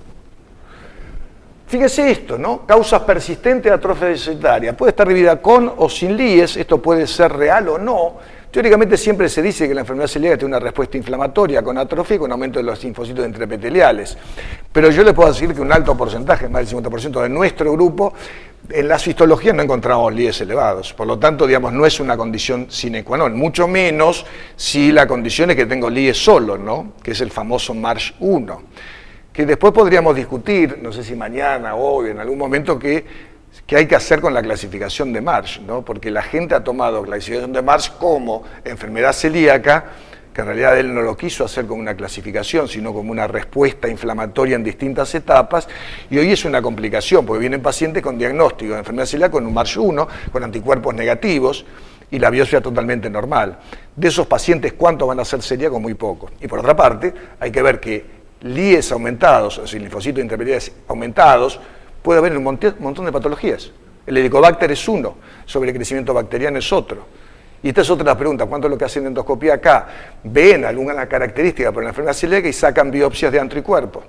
Fíjese esto, ¿no? Causas persistentes de atrofia vellocitaria. Puede estar dividida con o sin líes, esto puede ser real o no. Teóricamente siempre se dice que la enfermedad celíaca tiene una respuesta inflamatoria con atrofia y con aumento de los linfocitos intraepiteliales. Pero yo les puedo decir que un alto porcentaje, más del 50% de nuestro grupo, en la histología no encontramos LIES elevados. Por lo tanto, digamos, no es una condición sine qua non, mucho menos si la condición es que tengo LIES solo, ¿no? Que es el famoso MARSH1. Que después podríamos discutir, no sé si mañana, hoy, en algún momento, que hay que hacer con la clasificación de Marsh, ¿no? Porque la gente ha tomado clasificación de Marsh como enfermedad celíaca, que en realidad él no lo quiso hacer como una clasificación, sino como una respuesta inflamatoria en distintas etapas, y hoy es una complicación, porque vienen pacientes con diagnóstico de enfermedad celíaca con un Marsh 1, con anticuerpos negativos, y la biopsia totalmente normal. De esos pacientes, ¿cuántos van a ser celíacos? Muy pocos. Y por otra parte, hay que ver que LIES aumentados, o sea, linfocitos intraepiteliales aumentados, puede haber un montón de patologías. El Helicobacter es uno, sobrecrecimiento bacteriano es otro. Y esta es otra pregunta, ¿cuánto es lo que hacen endoscopía acá? Ven alguna característica por la enfermedad celíaca y sacan biopsias de anticuerpos.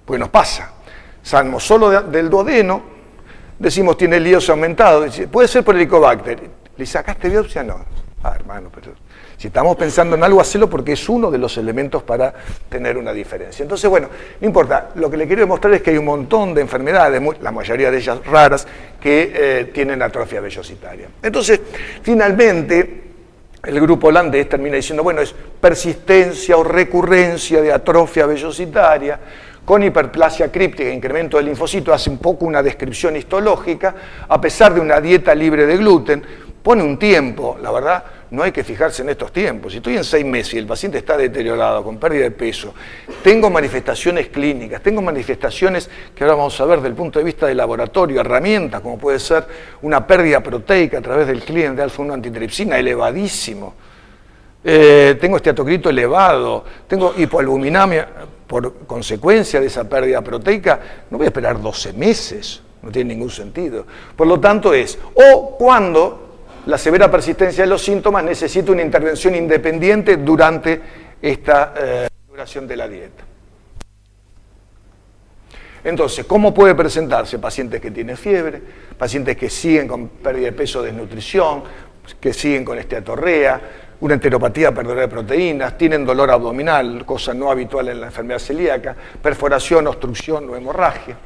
Pues nos pasa. Salmos solo del duodeno, decimos tiene LIES aumentado, puede ser por Helicobacter. ¿Le sacaste biopsia? No. Ah, hermano, pero si estamos pensando en algo, hacelo porque es uno de los elementos para tener una diferencia. Entonces, bueno, no importa, lo que le quiero demostrar es que hay un montón de enfermedades, la mayoría de ellas raras, que tienen atrofia vellositaria. Entonces, finalmente, el grupo holandés termina diciendo, bueno, es persistencia o recurrencia de atrofia vellositaria, con hiperplasia críptica, incremento del linfocito, hace un poco una descripción histológica, a pesar de una dieta libre de gluten, pone un tiempo, la verdad, no hay que fijarse en estos tiempos. Si estoy en 6 meses y el paciente está deteriorado, con pérdida de peso, tengo manifestaciones clínicas, tengo manifestaciones que ahora vamos a ver desde el punto de vista del laboratorio, herramientas como puede ser una pérdida proteica a través del clínico de alfa-1 antitripsina elevadísimo, tengo esteatocrito elevado, tengo hipoalbuminemia por consecuencia de esa pérdida proteica, no voy a esperar 12 meses, no tiene ningún sentido. Por lo tanto o cuando la severa persistencia de los síntomas necesita una intervención independiente durante esta duración de la dieta. Entonces, ¿cómo puede presentarse? Pacientes que tienen fiebre, pacientes que siguen con pérdida de peso, desnutrición, que siguen con esteatorrea, una enteropatía perdedora de proteínas, tienen dolor abdominal, cosa no habitual en la enfermedad celíaca, perforación, obstrucción o hemorragia.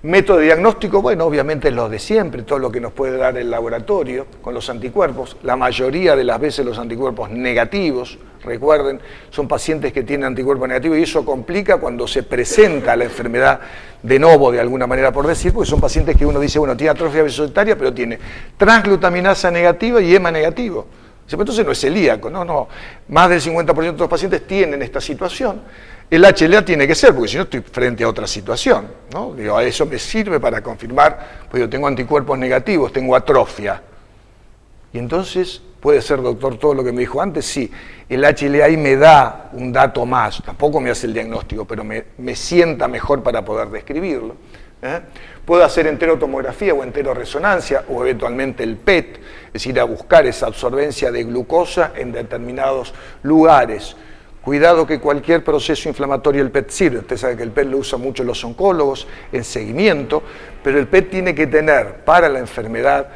Método de diagnóstico, bueno, obviamente es lo de siempre, todo lo que nos puede dar el laboratorio con los anticuerpos. La mayoría de las veces los anticuerpos negativos, recuerden, son pacientes que tienen anticuerpos negativos y eso complica cuando se presenta la enfermedad de novo, de alguna manera por decir, porque son pacientes que uno dice, bueno, tiene atrofia vellositaria, pero tiene transglutaminasa negativa y EMA negativo. Entonces no es celíaco, no. Más del 50% de los pacientes tienen esta situación. El HLA tiene que ser, porque si no estoy frente a otra situación, ¿no? Digo, a eso me sirve para confirmar, pues yo tengo anticuerpos negativos, tengo atrofia. Y entonces, ¿puede ser, doctor, todo lo que me dijo antes? Sí, el HLA ahí me da un dato más, tampoco me hace el diagnóstico, pero me sienta mejor para poder describirlo. Puedo hacer enterotomografía o enteroresonancia, o eventualmente el PET, es decir, a buscar esa absorbencia de glucosa en determinados lugares. Cuidado que cualquier proceso inflamatorio el PET sirve. Usted sabe que el PET lo usan mucho los oncólogos en seguimiento, pero el PET tiene que tener para la enfermedad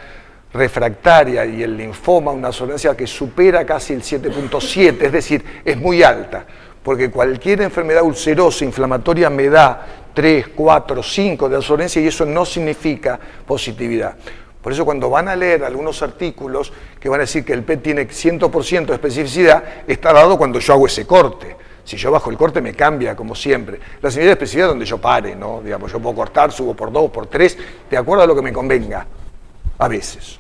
refractaria y el linfoma una absorbencia que supera casi el 7.7, es decir, es muy alta, porque cualquier enfermedad ulcerosa, inflamatoria me da 3, 4, 5 de absorbencia y eso no significa positividad. Por eso cuando van a leer algunos artículos que van a decir que el PET tiene 100% de especificidad, está dado cuando yo hago ese corte. Si yo bajo el corte me cambia, como siempre. La señal de especificidad es donde yo pare, ¿no? Digamos, yo puedo cortar, subo por 2, por 3, de acuerdo a lo que me convenga, a veces.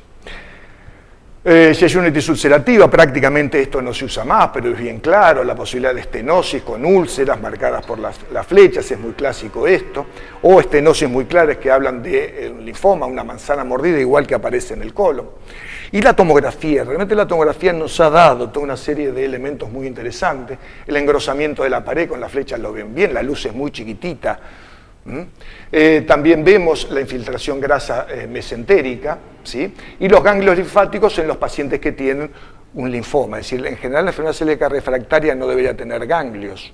Yeyunitis ulcerativa, prácticamente esto no se usa más, pero es bien claro, la posibilidad de estenosis con úlceras marcadas por las flechas, es muy clásico esto, o estenosis muy claras que hablan de un linfoma, una manzana mordida, igual que aparece en el colon. Y la tomografía, realmente la tomografía nos ha dado toda una serie de elementos muy interesantes, el engrosamiento de la pared, con las flechas lo ven bien, la luz es muy chiquitita. También vemos la infiltración grasa mesentérica, ¿sí? Y los ganglios linfáticos en los pacientes que tienen un linfoma, es decir, en general la enfermedad celíaca refractaria no debería tener ganglios,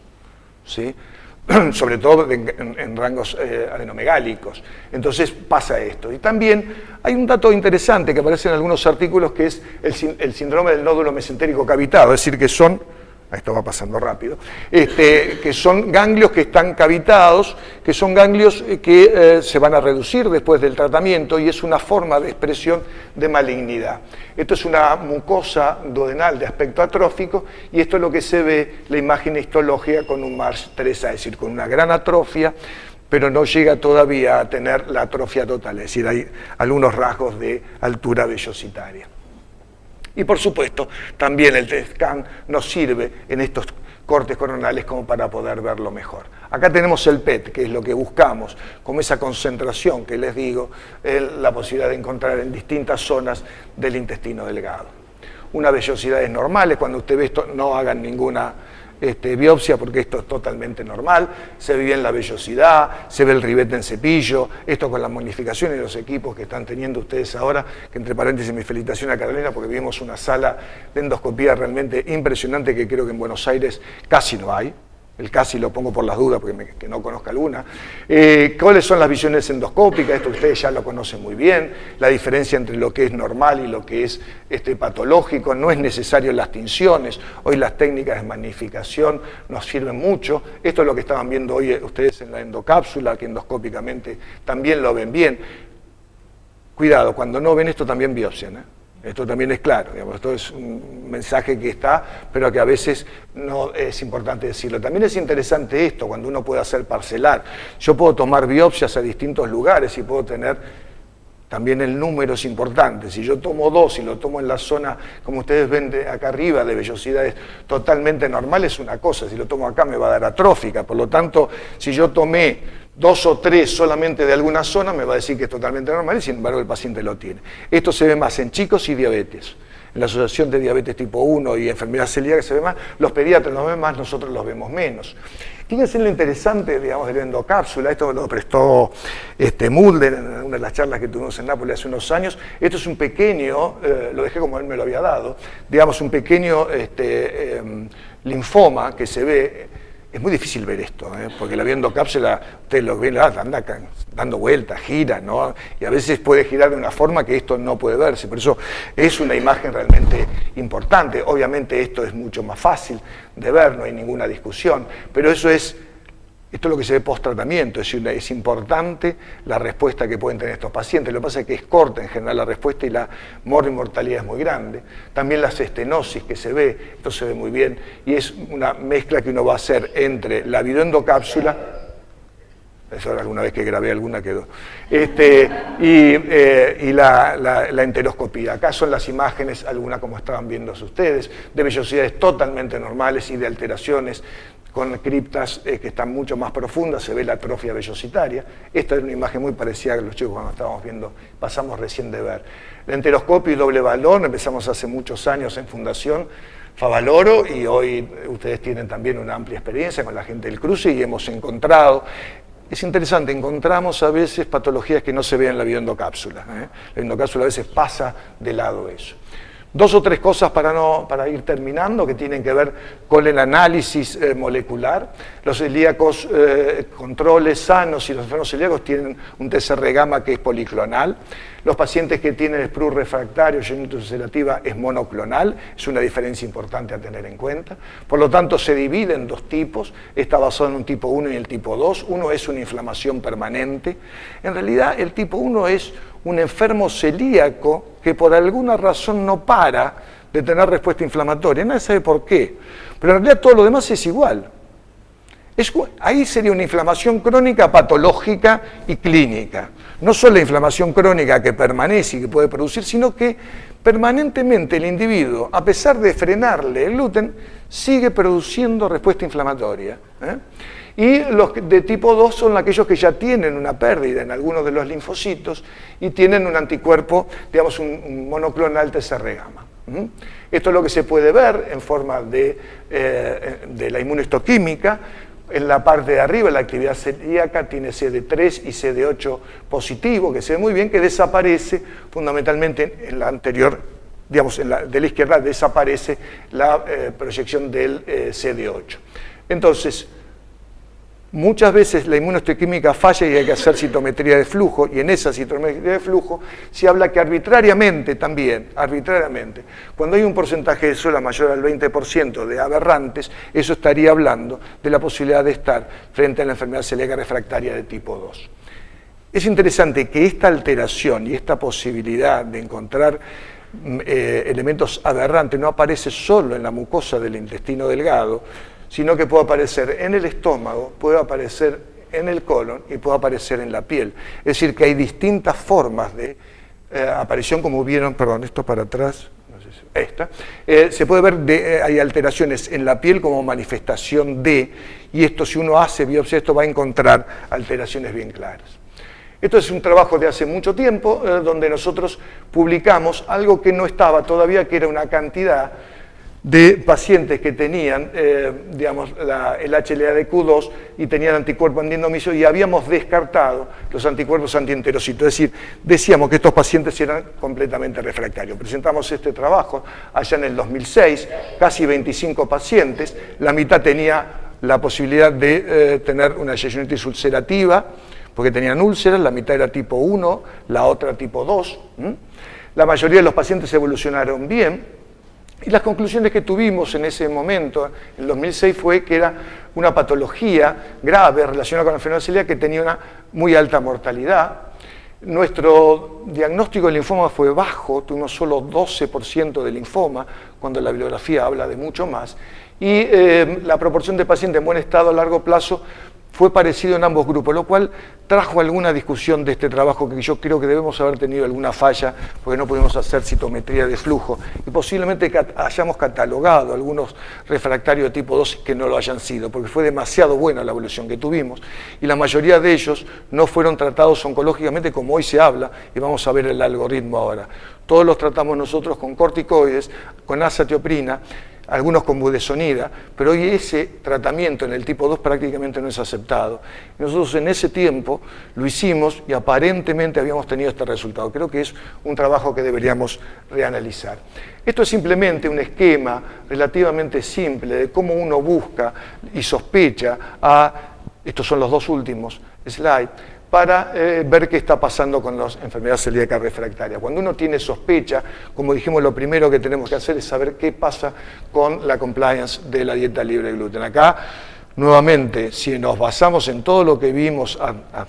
¿sí? sobre todo en rangos adenomegálicos. Entonces pasa esto. Y también hay un dato interesante que aparece en algunos artículos, que es el síndrome del nódulo mesentérico cavitado, es decir, que son, esto va pasando rápido, que son ganglios que están cavitados, que son ganglios que se van a reducir después del tratamiento, y es una forma de expresión de malignidad. Esto es una mucosa duodenal de aspecto atrófico, y esto es lo que se ve, la imagen histológica con un MARS 3A, es decir, con una gran atrofia, pero no llega todavía a tener la atrofia total, es decir, hay algunos rasgos de altura vellositaria. Y por supuesto, también el TET-scan nos sirve en estos cortes coronales como para poder verlo mejor. Acá tenemos el PET, que es lo que buscamos, como esa concentración que les digo, la posibilidad de encontrar en distintas zonas del intestino delgado. Unas vellosidades normales, cuando usted ve esto, no hagan ninguna biopsia, porque esto es totalmente normal, se ve bien la vellosidad, se ve el ribete en cepillo, esto con la magnificación y los equipos que están teniendo ustedes ahora, que entre paréntesis mi felicitación a Carolina, porque vimos una sala de endoscopía realmente impresionante, que creo que en Buenos Aires casi no hay. El casi lo pongo por las dudas, porque que no conozca alguna. ¿Cuáles son las visiones endoscópicas? Esto ustedes ya lo conocen muy bien. La diferencia entre lo que es normal y lo que es patológico. No es necesario las tinciones. Hoy las técnicas de magnificación nos sirven mucho. Esto es lo que estaban viendo hoy ustedes en la endocápsula, que endoscópicamente también lo ven bien. Cuidado, cuando no ven esto también biopsian, ¿eh? Esto también es claro, digamos, esto es un mensaje que está, pero que a veces no es importante decirlo. También es interesante esto, cuando uno puede hacer parcelar. Yo puedo tomar biopsias a distintos lugares y puedo tener, también el número es importante. Si yo tomo 2 y lo tomo en la zona, como ustedes ven acá arriba, de vellosidades totalmente normales, es una cosa. Si lo tomo acá me va a dar atrófica. Por lo tanto, si yo tomé 2 o 3 solamente de alguna zona, me va a decir que es totalmente normal, y sin embargo el paciente lo tiene. Esto se ve más en chicos y diabetes. En la Asociación de Diabetes Tipo 1 y Enfermedad Celíaca se ve más, los pediatras los ven más, nosotros los vemos menos. Fíjense lo interesante, digamos, de la endocápsula. Esto lo prestó Mulder en una de las charlas que tuvimos en Nápoles hace unos años. Esto es un pequeño, lo dejé como él me lo había dado, digamos, un pequeño linfoma que se ve. Es muy difícil ver esto, porque la endocápsula, ustedes lo ven, anda dando vueltas, gira, ¿no? Y a veces puede girar de una forma que esto no puede verse. Por eso es una imagen realmente importante. Obviamente esto es mucho más fácil de ver, no hay ninguna discusión, pero esto es lo que se ve post-tratamiento. Es importante la respuesta que pueden tener estos pacientes. Lo que pasa es que es corta en general la respuesta y la mortalidad es muy grande. También las estenosis que se ve, esto se ve muy bien, y es una mezcla que uno va a hacer entre la videoendocápsula, eso alguna vez que grabé alguna quedó, y la enteroscopía. Acá son las imágenes, algunas como estaban viendo ustedes, de vellosidades totalmente normales y de alteraciones con criptas que están mucho más profundas, se ve la atrofia vellositaria. Esta es una imagen muy parecida a los chicos cuando estábamos viendo, pasamos recién de ver. El enteroscopio y doble balón, empezamos hace muchos años en Fundación Favaloro, y hoy ustedes tienen también una amplia experiencia con la gente del cruce, y hemos encontrado, es interesante, encontramos a veces patologías que no se ven en la videoendocápsula. La endocápsula a veces pasa de lado eso. 2 o 3 cosas para ir terminando, que tienen que ver con el análisis molecular. Los celíacos controles sanos y los enfermos celíacos tienen un TSR gamma que es policlonal. Los pacientes que tienen SPRU refractario, genitus ulcerativa, es monoclonal, es una diferencia importante a tener en cuenta. Por lo tanto, se divide en 2 tipos, está basado en un tipo 1 y el tipo 2. Uno es una inflamación permanente. En realidad, el tipo 1 es un enfermo celíaco que por alguna razón no para de tener respuesta inflamatoria. Nadie sabe por qué, pero en realidad todo lo demás es igual. Ahí sería una inflamación crónica, patológica y clínica. No solo la inflamación crónica que permanece y que puede producir, sino que permanentemente el individuo, a pesar de frenarle el gluten, sigue produciendo respuesta inflamatoria. Y los de tipo 2 son aquellos que ya tienen una pérdida en algunos de los linfocitos y tienen un anticuerpo, digamos un monoclonal TSR gamma. Esto es lo que se puede ver en forma de la inmunohistoquímica. En la parte de arriba, la actividad celíaca tiene CD3 y CD8 positivo, que se ve muy bien, que desaparece fundamentalmente en la anterior, digamos, de la izquierda desaparece la proyección del CD8. Entonces, muchas veces la inmunohistoquímica falla y hay que hacer citometría de flujo, y en esa citometría de flujo se habla que arbitrariamente también, cuando hay un porcentaje de células mayor al 20% de aberrantes, eso estaría hablando de la posibilidad de estar frente a la enfermedad celíaca refractaria de tipo 2. Es interesante que esta alteración y esta posibilidad de encontrar elementos aberrantes no aparece solo en la mucosa del intestino delgado, sino que puede aparecer en el estómago, puede aparecer en el colon y puede aparecer en la piel. Es decir, que hay distintas formas de aparición, como vieron, perdón, esto para atrás, no sé si, esta, se puede ver, hay alteraciones en la piel como manifestación de, y esto si uno hace biopsia, esto va a encontrar alteraciones bien claras. Esto es un trabajo de hace mucho tiempo, donde nosotros publicamos algo que no estaba todavía, que era una cantidad de pacientes que tenían, digamos, el HLA-DQ2 y tenían anticuerpos antiendomisio, y habíamos descartado los anticuerpos antienterocitos. Es decir, decíamos que estos pacientes eran completamente refractarios. Presentamos este trabajo allá en el 2006, casi 25 pacientes, la mitad tenía la posibilidad de tener una yeyunitis ulcerativa, porque tenían úlceras, la mitad era tipo 1, la otra tipo 2. La mayoría de los pacientes evolucionaron bien, y las conclusiones que tuvimos en ese momento, en el 2006, fue que era una patología grave relacionada con la enfermedad celíaca que tenía una muy alta mortalidad. Nuestro diagnóstico de linfoma fue bajo, tuvimos solo 12% de linfoma, cuando la bibliografía habla de mucho más, y la proporción de pacientes en buen estado a largo plazo fue parecido en ambos grupos, lo cual trajo alguna discusión de este trabajo que yo creo que debemos haber tenido alguna falla porque no pudimos hacer citometría de flujo y posiblemente hayamos catalogado algunos refractarios de tipo 2 que no lo hayan sido, porque fue demasiado buena la evolución que tuvimos y la mayoría de ellos no fueron tratados oncológicamente como hoy se habla, y vamos a ver el algoritmo ahora. Todos los tratamos nosotros con corticoides, con azatioprina, algunos con budesonida, pero hoy ese tratamiento en el tipo 2 prácticamente no es aceptado. Nosotros en ese tiempo lo hicimos y aparentemente habíamos tenido este resultado. Creo que es un trabajo que deberíamos reanalizar. Esto es simplemente un esquema relativamente simple de cómo uno busca y sospecha estos son los dos últimos slides, para ver qué está pasando con las enfermedades celíacas refractarias. Cuando uno tiene sospecha, como dijimos, lo primero que tenemos que hacer es saber qué pasa con la compliance de la dieta libre de gluten. Acá, nuevamente, si nos basamos en todo lo que vimos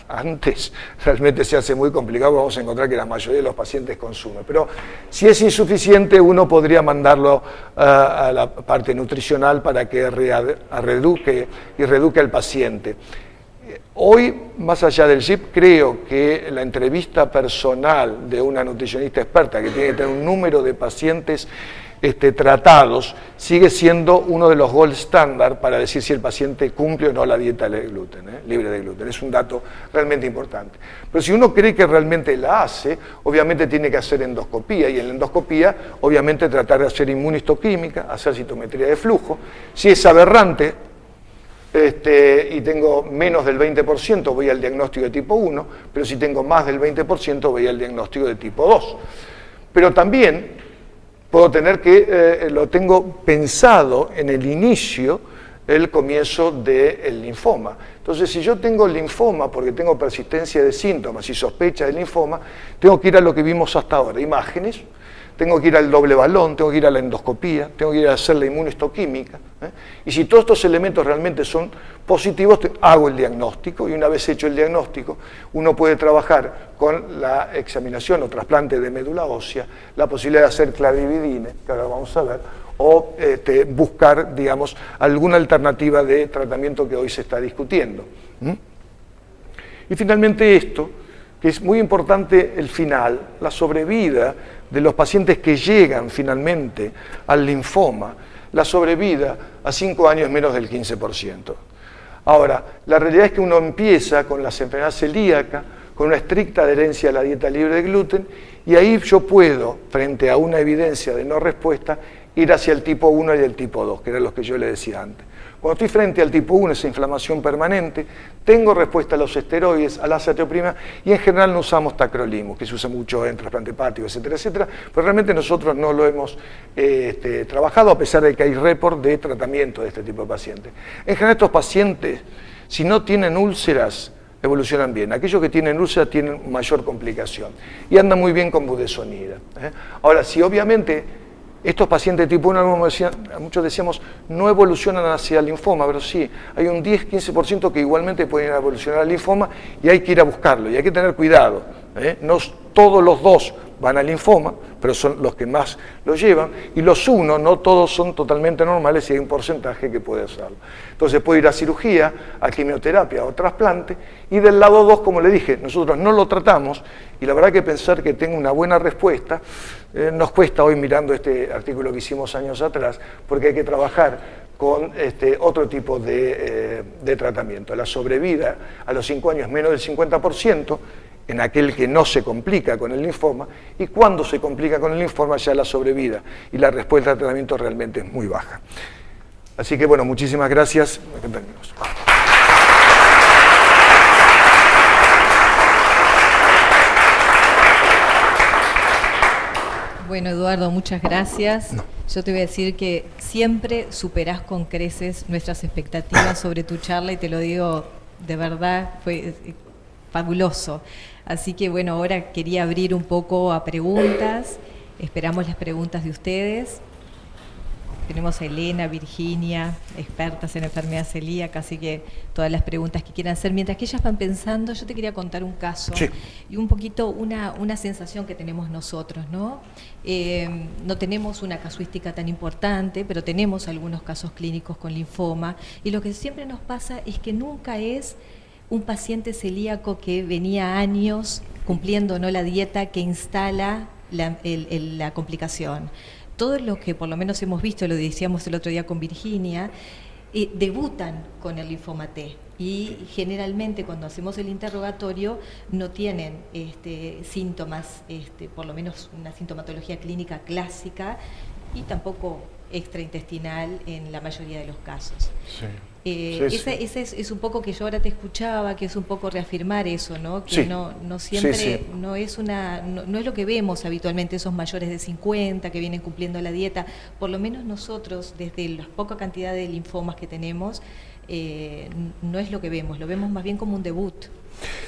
antes, realmente se hace muy complicado, vamos a encontrar que la mayoría de los pacientes consumen. Pero si es insuficiente, uno podría mandarlo a la parte nutricional para que reduzca al paciente. Hoy, más allá del GIP, creo que la entrevista personal de una nutricionista experta que tiene que tener un número de pacientes tratados sigue siendo uno de los gold standard para decir si el paciente cumple o no la dieta libre de gluten. Es un dato realmente importante. Pero si uno cree que realmente la hace, obviamente tiene que hacer endoscopía, y en la endoscopía obviamente tratar de hacer inmunohistoquímica, hacer citometría de flujo. Si es aberrante, y tengo menos del 20%, voy al diagnóstico de tipo 1, pero si tengo más del 20%, voy al diagnóstico de tipo 2. Pero también puedo tener lo tengo pensado en el inicio, el comienzo del linfoma. Entonces, si yo tengo linfoma porque tengo persistencia de síntomas y sospecha de linfoma, tengo que ir a lo que vimos hasta ahora, imágenes, tengo que ir al doble balón, tengo que ir a la endoscopía, tengo que ir a hacer la inmunohistoquímica. Y si todos estos elementos realmente son positivos, hago el diagnóstico, y una vez hecho el diagnóstico, uno puede trabajar con la examinación o trasplante de médula ósea, la posibilidad de hacer clarividine, que ahora vamos a ver, o buscar, digamos, alguna alternativa de tratamiento que hoy se está discutiendo. Y finalmente esto, que es muy importante el final, la sobrevida de los pacientes que llegan finalmente al linfoma, la sobrevida a 5 años es menos del 15%. Ahora, la realidad es que uno empieza con las enfermedades celíacas, con una estricta adherencia a la dieta libre de gluten, y ahí yo puedo, frente a una evidencia de no respuesta, ir hacia el tipo 1 y el tipo 2, que eran los que yo le decía antes. Cuando estoy frente al tipo 1, esa inflamación permanente, tengo respuesta a los esteroides, a la azatioprina, y en general no usamos tacrolimus, que se usa mucho en trasplante hepático, etcétera, etcétera, pero realmente nosotros no lo hemos trabajado, a pesar de que hay report de tratamiento de este tipo de pacientes. En general estos pacientes Si no tienen úlceras, evolucionan bien. Aquellos que tienen úlceras tienen mayor complicación y andan muy bien con budesonida. Ahora, si obviamente estos pacientes tipo 1, muchos decíamos, no evolucionan hacia el linfoma, pero sí, hay un 10-15% que igualmente pueden evolucionar al linfoma y hay que ir a buscarlo y hay que tener cuidado. No todos los 2 van al linfoma, pero son los que más lo llevan, y los 1, no todos son totalmente normales y hay un porcentaje que puede hacerlo. Entonces puede ir a cirugía, a quimioterapia o trasplante, y del lado 2, como le dije, nosotros no lo tratamos, y la verdad que pensar que tenga una buena respuesta, nos cuesta hoy mirando este artículo que hicimos años atrás, porque hay que trabajar con otro tipo de tratamiento. La sobrevida a los 5 años es menos del 50%, en aquel que no se complica con el linfoma, y cuando se complica con el linfoma ya la sobrevida y la respuesta al tratamiento realmente es muy baja. Así que bueno, muchísimas gracias. Bueno, Eduardo, muchas gracias. Yo te voy a decir que siempre superás con creces nuestras expectativas sobre tu charla y te lo digo de verdad, fue fabuloso. Así que bueno, ahora quería abrir un poco a preguntas. Esperamos las preguntas de ustedes. Tenemos a Elena, Virginia, expertas en enfermedad celíaca, así que todas las preguntas que quieran hacer. Mientras que ellas van pensando, yo te quería contar un caso y un poquito una sensación que tenemos nosotros, ¿no? No tenemos una casuística tan importante, pero tenemos algunos casos clínicos con linfoma, y lo que siempre nos pasa es que nunca es un paciente celíaco que venía años cumpliendo no la dieta que instala la complicación. Todos los que por lo menos hemos visto, lo decíamos el otro día con Virginia, debutan con el linfoma T y generalmente cuando hacemos el interrogatorio no tienen síntomas, por lo menos una sintomatología clínica clásica y tampoco extraintestinal en la mayoría de los casos. Sí. Ese es un poco que yo ahora te escuchaba, que es un poco reafirmar eso, ¿no? Que no siempre no es no es lo que vemos habitualmente, esos mayores de 50 que vienen cumpliendo la dieta. Por lo menos nosotros, desde la poca cantidad de linfomas que tenemos, no es lo que vemos, lo vemos más bien como un debut.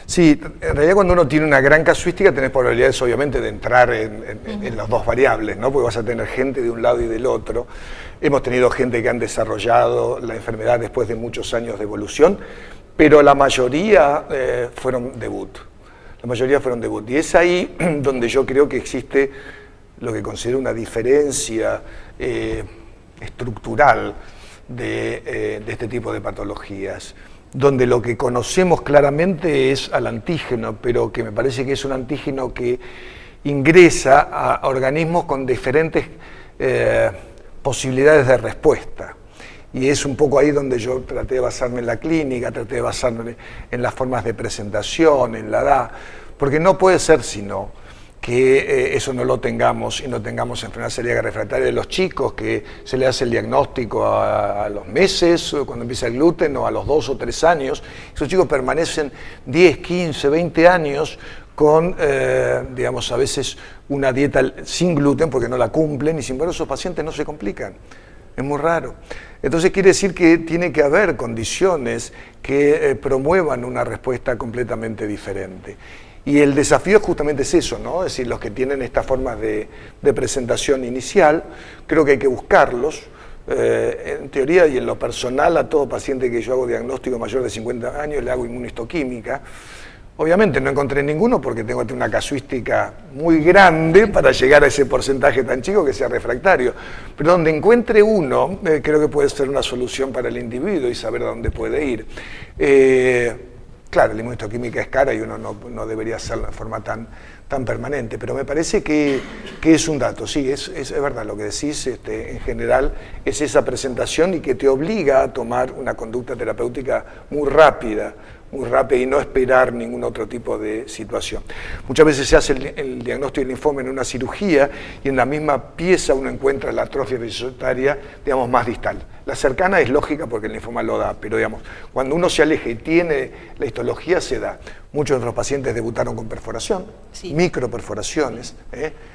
Sí, en realidad cuando uno tiene una gran casuística tenés probabilidades obviamente de entrar en las dos variables, ¿no? Porque vas a tener gente de un lado y del otro. Hemos tenido gente que han desarrollado la enfermedad después de muchos años de evolución, pero la mayoría fueron debut. La mayoría fueron debut. Y es ahí donde yo creo que existe lo que considero una diferencia estructural de este tipo de patologías, donde lo que conocemos claramente es al antígeno, pero que me parece que es un antígeno que ingresa a organismos con diferentes posibilidades de respuesta. Y es un poco ahí donde yo traté de basarme en la clínica, traté de basarme en las formas de presentación, en la edad, porque no puede ser sino que eso no lo tengamos y no tengamos enfermedad celíaca refractaria de los chicos, que se le hace el diagnóstico a los meses, cuando empieza el gluten, o a los 2 o 3 años. Esos chicos permanecen 10, 15, 20 años con, digamos, a veces una dieta sin gluten porque no la cumplen, y sin embargo esos pacientes no se complican. Es muy raro. Entonces quiere decir que tiene que haber condiciones que promuevan una respuesta completamente diferente. Y el desafío justamente es eso, ¿no? Es decir, los que tienen estas formas de presentación inicial, creo que hay que buscarlos. En teoría y en lo personal, a todo paciente que yo hago diagnóstico mayor de 50 años le hago inmunohistoquímica. Obviamente no encontré ninguno porque tengo una casuística muy grande para llegar a ese porcentaje tan chico que sea refractario. Pero donde encuentre uno, creo que puede ser una solución para el individuo y saber a dónde puede ir. Claro, la inmunohistoquímica es cara y uno no debería hacerla de forma tan permanente, pero me parece que es un dato. Sí, es verdad lo que decís, en general es esa presentación y que te obliga a tomar una conducta terapéutica muy rápida y no esperar ningún otro tipo de situación. Muchas veces se hace el diagnóstico del linfoma en una cirugía y en la misma pieza uno encuentra la atrofia vegetaria, digamos, más distal. La cercana es lógica porque el linfoma lo da, pero digamos, cuando uno se aleja y tiene la histología se da. Muchos de los pacientes debutaron con perforación, microperforaciones,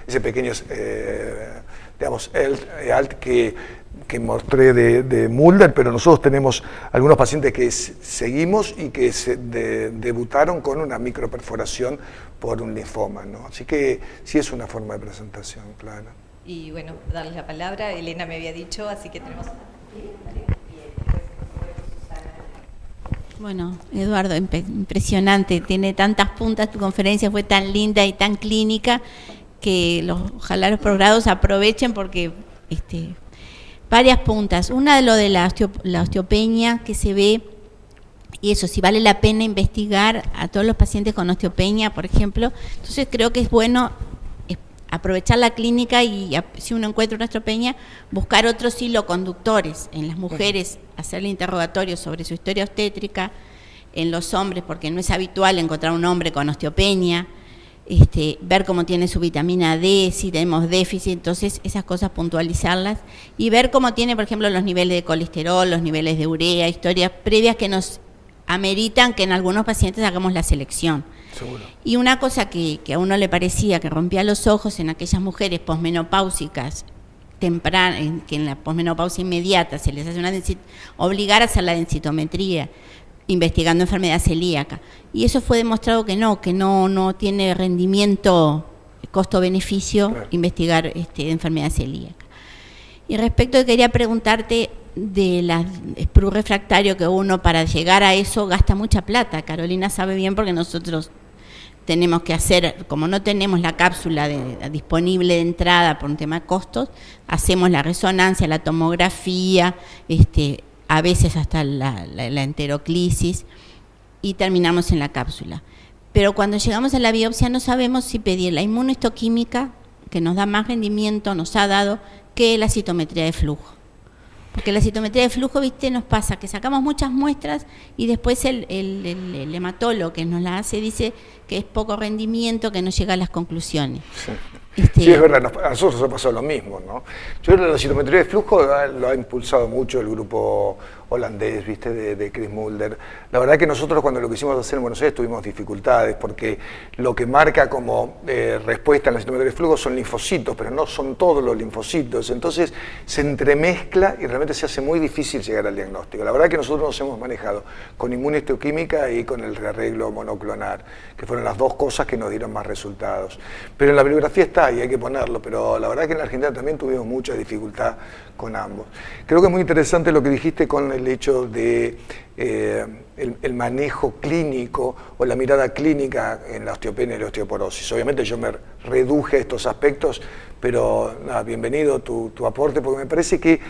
ese pequeño, digamos, que que mostré de Mulder, pero nosotros tenemos algunos pacientes que seguimos y que debutaron con una microperforación por un linfoma, ¿no? Así que sí es una forma de presentación, claro. Y bueno, darles la palabra. Elena me había dicho, así que tenemos... Bueno, Eduardo, impresionante, tiene tantas puntas, tu conferencia fue tan linda y tan clínica que ojalá los posgrados aprovechen porque varias puntas. Una de lo de la osteopenia que se ve, y eso, si vale la pena investigar a todos los pacientes con osteopenia, por ejemplo. Entonces creo que es bueno aprovechar la clínica y si uno encuentra una osteopenia, buscar otros hiloconductores en las mujeres, hacerle interrogatorio sobre su historia obstétrica, en los hombres, porque no es habitual encontrar un hombre con osteopenia, ver cómo tiene su vitamina D, si tenemos déficit, entonces esas cosas puntualizarlas, y ver cómo tiene, por ejemplo, los niveles de colesterol, los niveles de urea, historias previas que nos ameritan que en algunos pacientes hagamos la selección. Seguro. Y una cosa que a uno le parecía que rompía los ojos en aquellas mujeres posmenopáusicas, tempranas, que en la posmenopausia inmediata se les hace obligar a hacer la densitometría, investigando enfermedad celíaca. Y eso fue demostrado que no tiene rendimiento, costo-beneficio, claro, investigar enfermedad celíaca. Y respecto, quería preguntarte de la sprue refractario, que uno para llegar a eso gasta mucha plata. Carolina sabe bien porque nosotros tenemos que hacer, como no tenemos la cápsula disponible de entrada por un tema de costos, hacemos la resonancia, la tomografía, a veces hasta la enteroclisis, y terminamos en la cápsula. Pero cuando llegamos a la biopsia no sabemos si pedir la inmunohistoquímica, que nos da más rendimiento, nos ha dado, que la citometría de flujo. Porque la citometría de flujo, nos pasa que sacamos muchas muestras y después el hematólogo que nos la hace dice que es poco rendimiento, que no llega a las conclusiones. Sí. Sí, es verdad, a nosotros nos pasó lo mismo, ¿no? Yo creo que la citometría de flujo lo ha impulsado mucho el grupo holandés, de Chris Mulder. La verdad que nosotros cuando lo quisimos hacer en Buenos Aires tuvimos dificultades porque lo que marca como respuesta en la citometría de flujo son linfocitos, pero no son todos los linfocitos. Entonces se entremezcla y realmente se hace muy difícil llegar al diagnóstico. La verdad que nosotros nos hemos manejado con inmunohistoquímica y con el rearreglo monoclonal, que fueron las dos cosas que nos dieron más resultados. Pero en la bibliografía está y hay que ponerlo, pero la verdad que en la Argentina también tuvimos mucha dificultad con ambos. Creo que es muy interesante lo que dijiste con el hecho de el manejo clínico o la mirada clínica en la osteopenia y la osteoporosis. Obviamente yo me reduje a estos aspectos, pero nada, bienvenido tu aporte, porque me parece que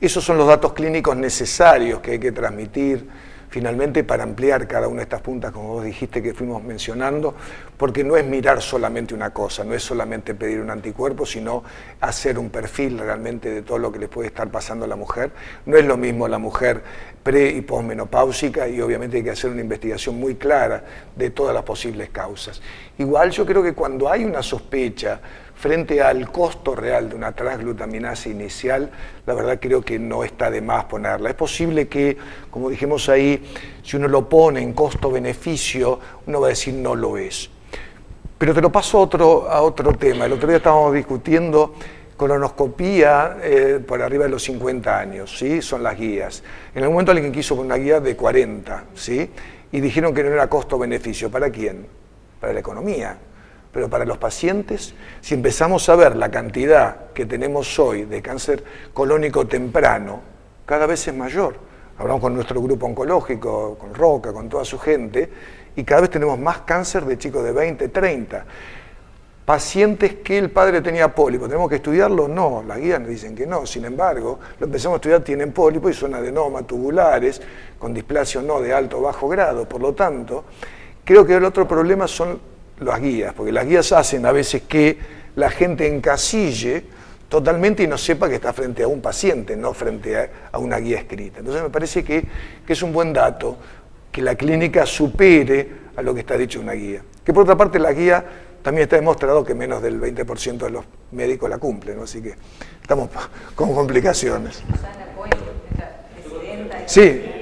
esos son los datos clínicos necesarios que hay que transmitir finalmente para ampliar cada una de estas puntas, como vos dijiste, que fuimos mencionando, porque no es mirar solamente una cosa, no es solamente pedir un anticuerpo, sino hacer un perfil realmente de todo lo que le puede estar pasando a la mujer. No es lo mismo la mujer pre- y posmenopáusica, y obviamente hay que hacer una investigación muy clara de todas las posibles causas. Igual yo creo que cuando hay una sospecha frente al costo real de una transglutaminasa inicial, la verdad creo que no está de más ponerla. Es posible que, como dijimos ahí, si uno lo pone en costo-beneficio, uno va a decir no lo es. Pero te lo paso a otro tema. El otro día estábamos discutiendo colonoscopía por arriba de los 50 años, ¿sí? Son las guías. En algún momento alguien quiso poner una guía de 40, ¿sí? Y dijeron que no era costo-beneficio. ¿Para quién? Para la economía. Pero para los pacientes, si empezamos a ver la cantidad que tenemos hoy de cáncer colónico temprano, cada vez es mayor. Hablamos con nuestro grupo oncológico, con Roca, con toda su gente, y cada vez tenemos más cáncer de chicos de 20, 30. Pacientes que el padre tenía pólipo, ¿tenemos que estudiarlo? No, las guías nos dicen que no. Sin embargo, lo empezamos a estudiar, tienen pólipo y son adenoma tubulares, con displasia no de alto o bajo grado. Por lo tanto, creo que el otro problema son las guías, porque las guías hacen a veces que la gente encasille totalmente y no sepa que está frente a un paciente, no frente a una guía escrita. Entonces me parece que es un buen dato que la clínica supere a lo que está dicho en una guía. Que por otra parte la guía también está demostrado que menos del 20% de los médicos la cumplen, ¿no? Así que estamos con complicaciones. Sí.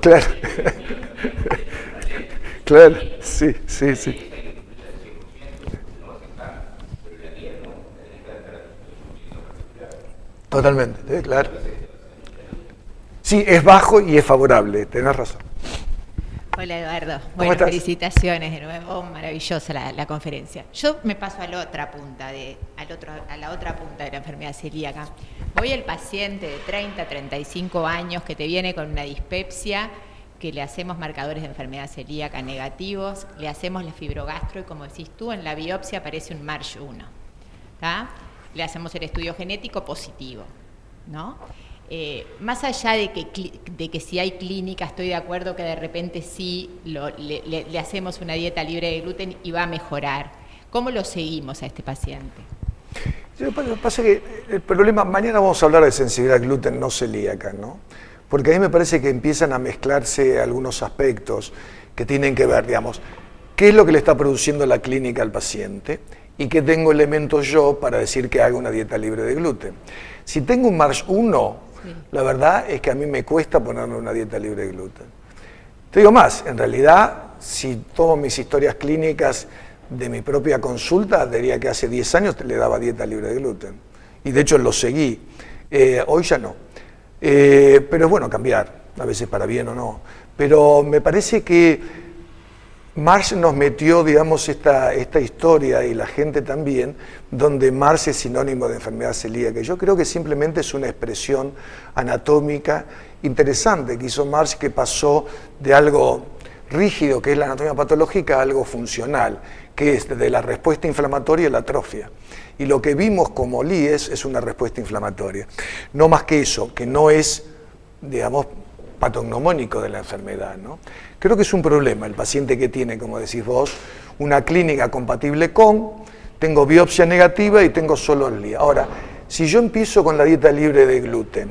Claro, claro, sí. Totalmente, claro. Sí, es bajo y es favorable, tenés razón. Hola Eduardo, ¿Cómo bueno, estás? felicitaciones de nuevo, maravillosa la conferencia. Yo me paso a la otra punta de la enfermedad celíaca. Voy al paciente de 30, 35 años que te viene con una dispepsia, que le hacemos marcadores de enfermedad celíaca negativos, le hacemos la fibrogastro y como decís tú, en la biopsia aparece un MARSH1, ¿tá? Le hacemos el estudio genético positivo, ¿no? Más allá de que si hay clínica, estoy de acuerdo que de repente sí le hacemos una dieta libre de gluten y va a mejorar. ¿Cómo lo seguimos a este paciente? Lo que pasa es que el problema, mañana vamos a hablar de sensibilidad al gluten no celíaca, ¿no? Porque a mí me parece que empiezan a mezclarse algunos aspectos que tienen que ver, digamos, qué es lo que le está produciendo la clínica al paciente y qué tengo elementos yo para decir que haga una dieta libre de gluten. Si tengo un MARSH1, sí, la verdad es que a mí me cuesta ponerme una dieta libre de gluten. Te digo más, en realidad, si tomo mis historias clínicas de mi propia consulta, diría que hace 10 años le daba dieta libre de gluten. Y de hecho lo seguí. Hoy ya no. Pero es bueno cambiar, a veces para bien o no. Pero me parece que Marsh nos metió, digamos, esta historia, y la gente también, donde Marsh es sinónimo de enfermedad celíaca. Yo creo que simplemente es una expresión anatómica interesante que hizo Marsh, que pasó de algo rígido, que es la anatomía patológica, a algo funcional, que es de la respuesta inflamatoria a la atrofia. Y lo que vimos como LIES es una respuesta inflamatoria. No más que eso, que no es, digamos, patognomónico de la enfermedad, ¿no? Creo que es un problema el paciente que tiene, como decís vos, una clínica compatible con, tengo biopsia negativa y tengo solo el LIES. Ahora, si yo empiezo con la dieta libre de gluten,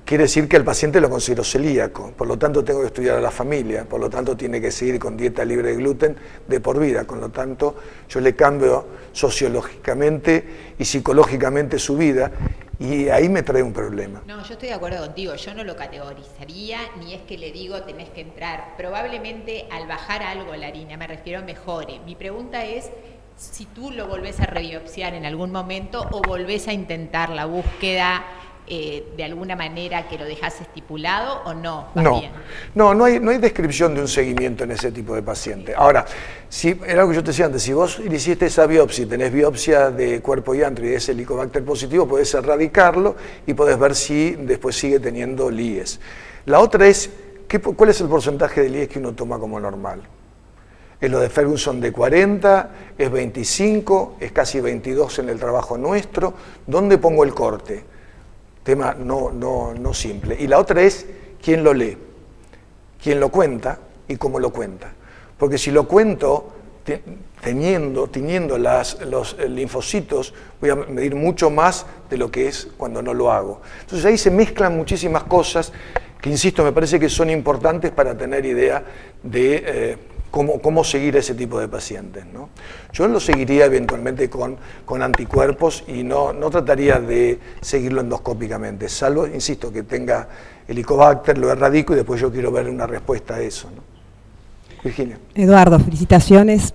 quiere decir que al paciente lo considero celíaco, por lo tanto tengo que estudiar a la familia, por lo tanto tiene que seguir con dieta libre de gluten de por vida, con lo tanto yo le cambio sociológicamente y psicológicamente su vida y ahí me trae un problema. No, yo estoy de acuerdo contigo, yo no lo categorizaría, ni es que le digo tenés que entrar, probablemente al bajar algo la harina, me refiero a mejore. Mi pregunta es si tú lo volvés a rebiopsiar en algún momento o volvés a intentar la búsqueda de alguna manera que lo dejas estipulado o no. No hay descripción de un seguimiento en ese tipo de paciente. Ahora, si, era lo que yo te decía antes, si vos hiciste esa biopsia y tenés biopsia de cuerpo y antro y es Helicobacter positivo, podés erradicarlo y podés ver si después sigue teniendo LIES. La otra es, ¿cuál es el porcentaje de LIES que uno toma como normal? Es lo de Ferguson de 40, es 25, es casi 22 en el trabajo nuestro. ¿Dónde pongo el corte? Tema no simple. Y la otra es quién lo lee, quién lo cuenta y cómo lo cuenta. Porque si lo cuento teniendo los linfocitos, voy a medir mucho más de lo que es cuando no lo hago. Entonces ahí se mezclan muchísimas cosas que, insisto, me parece que son importantes para tener idea de cómo seguir a ese tipo de pacientes, ¿no? Yo lo seguiría eventualmente con anticuerpos y no trataría de seguirlo endoscópicamente, salvo, insisto, que tenga Helicobacter, lo erradico y después yo quiero ver una respuesta a eso, ¿no? Virginia. Eduardo, felicitaciones.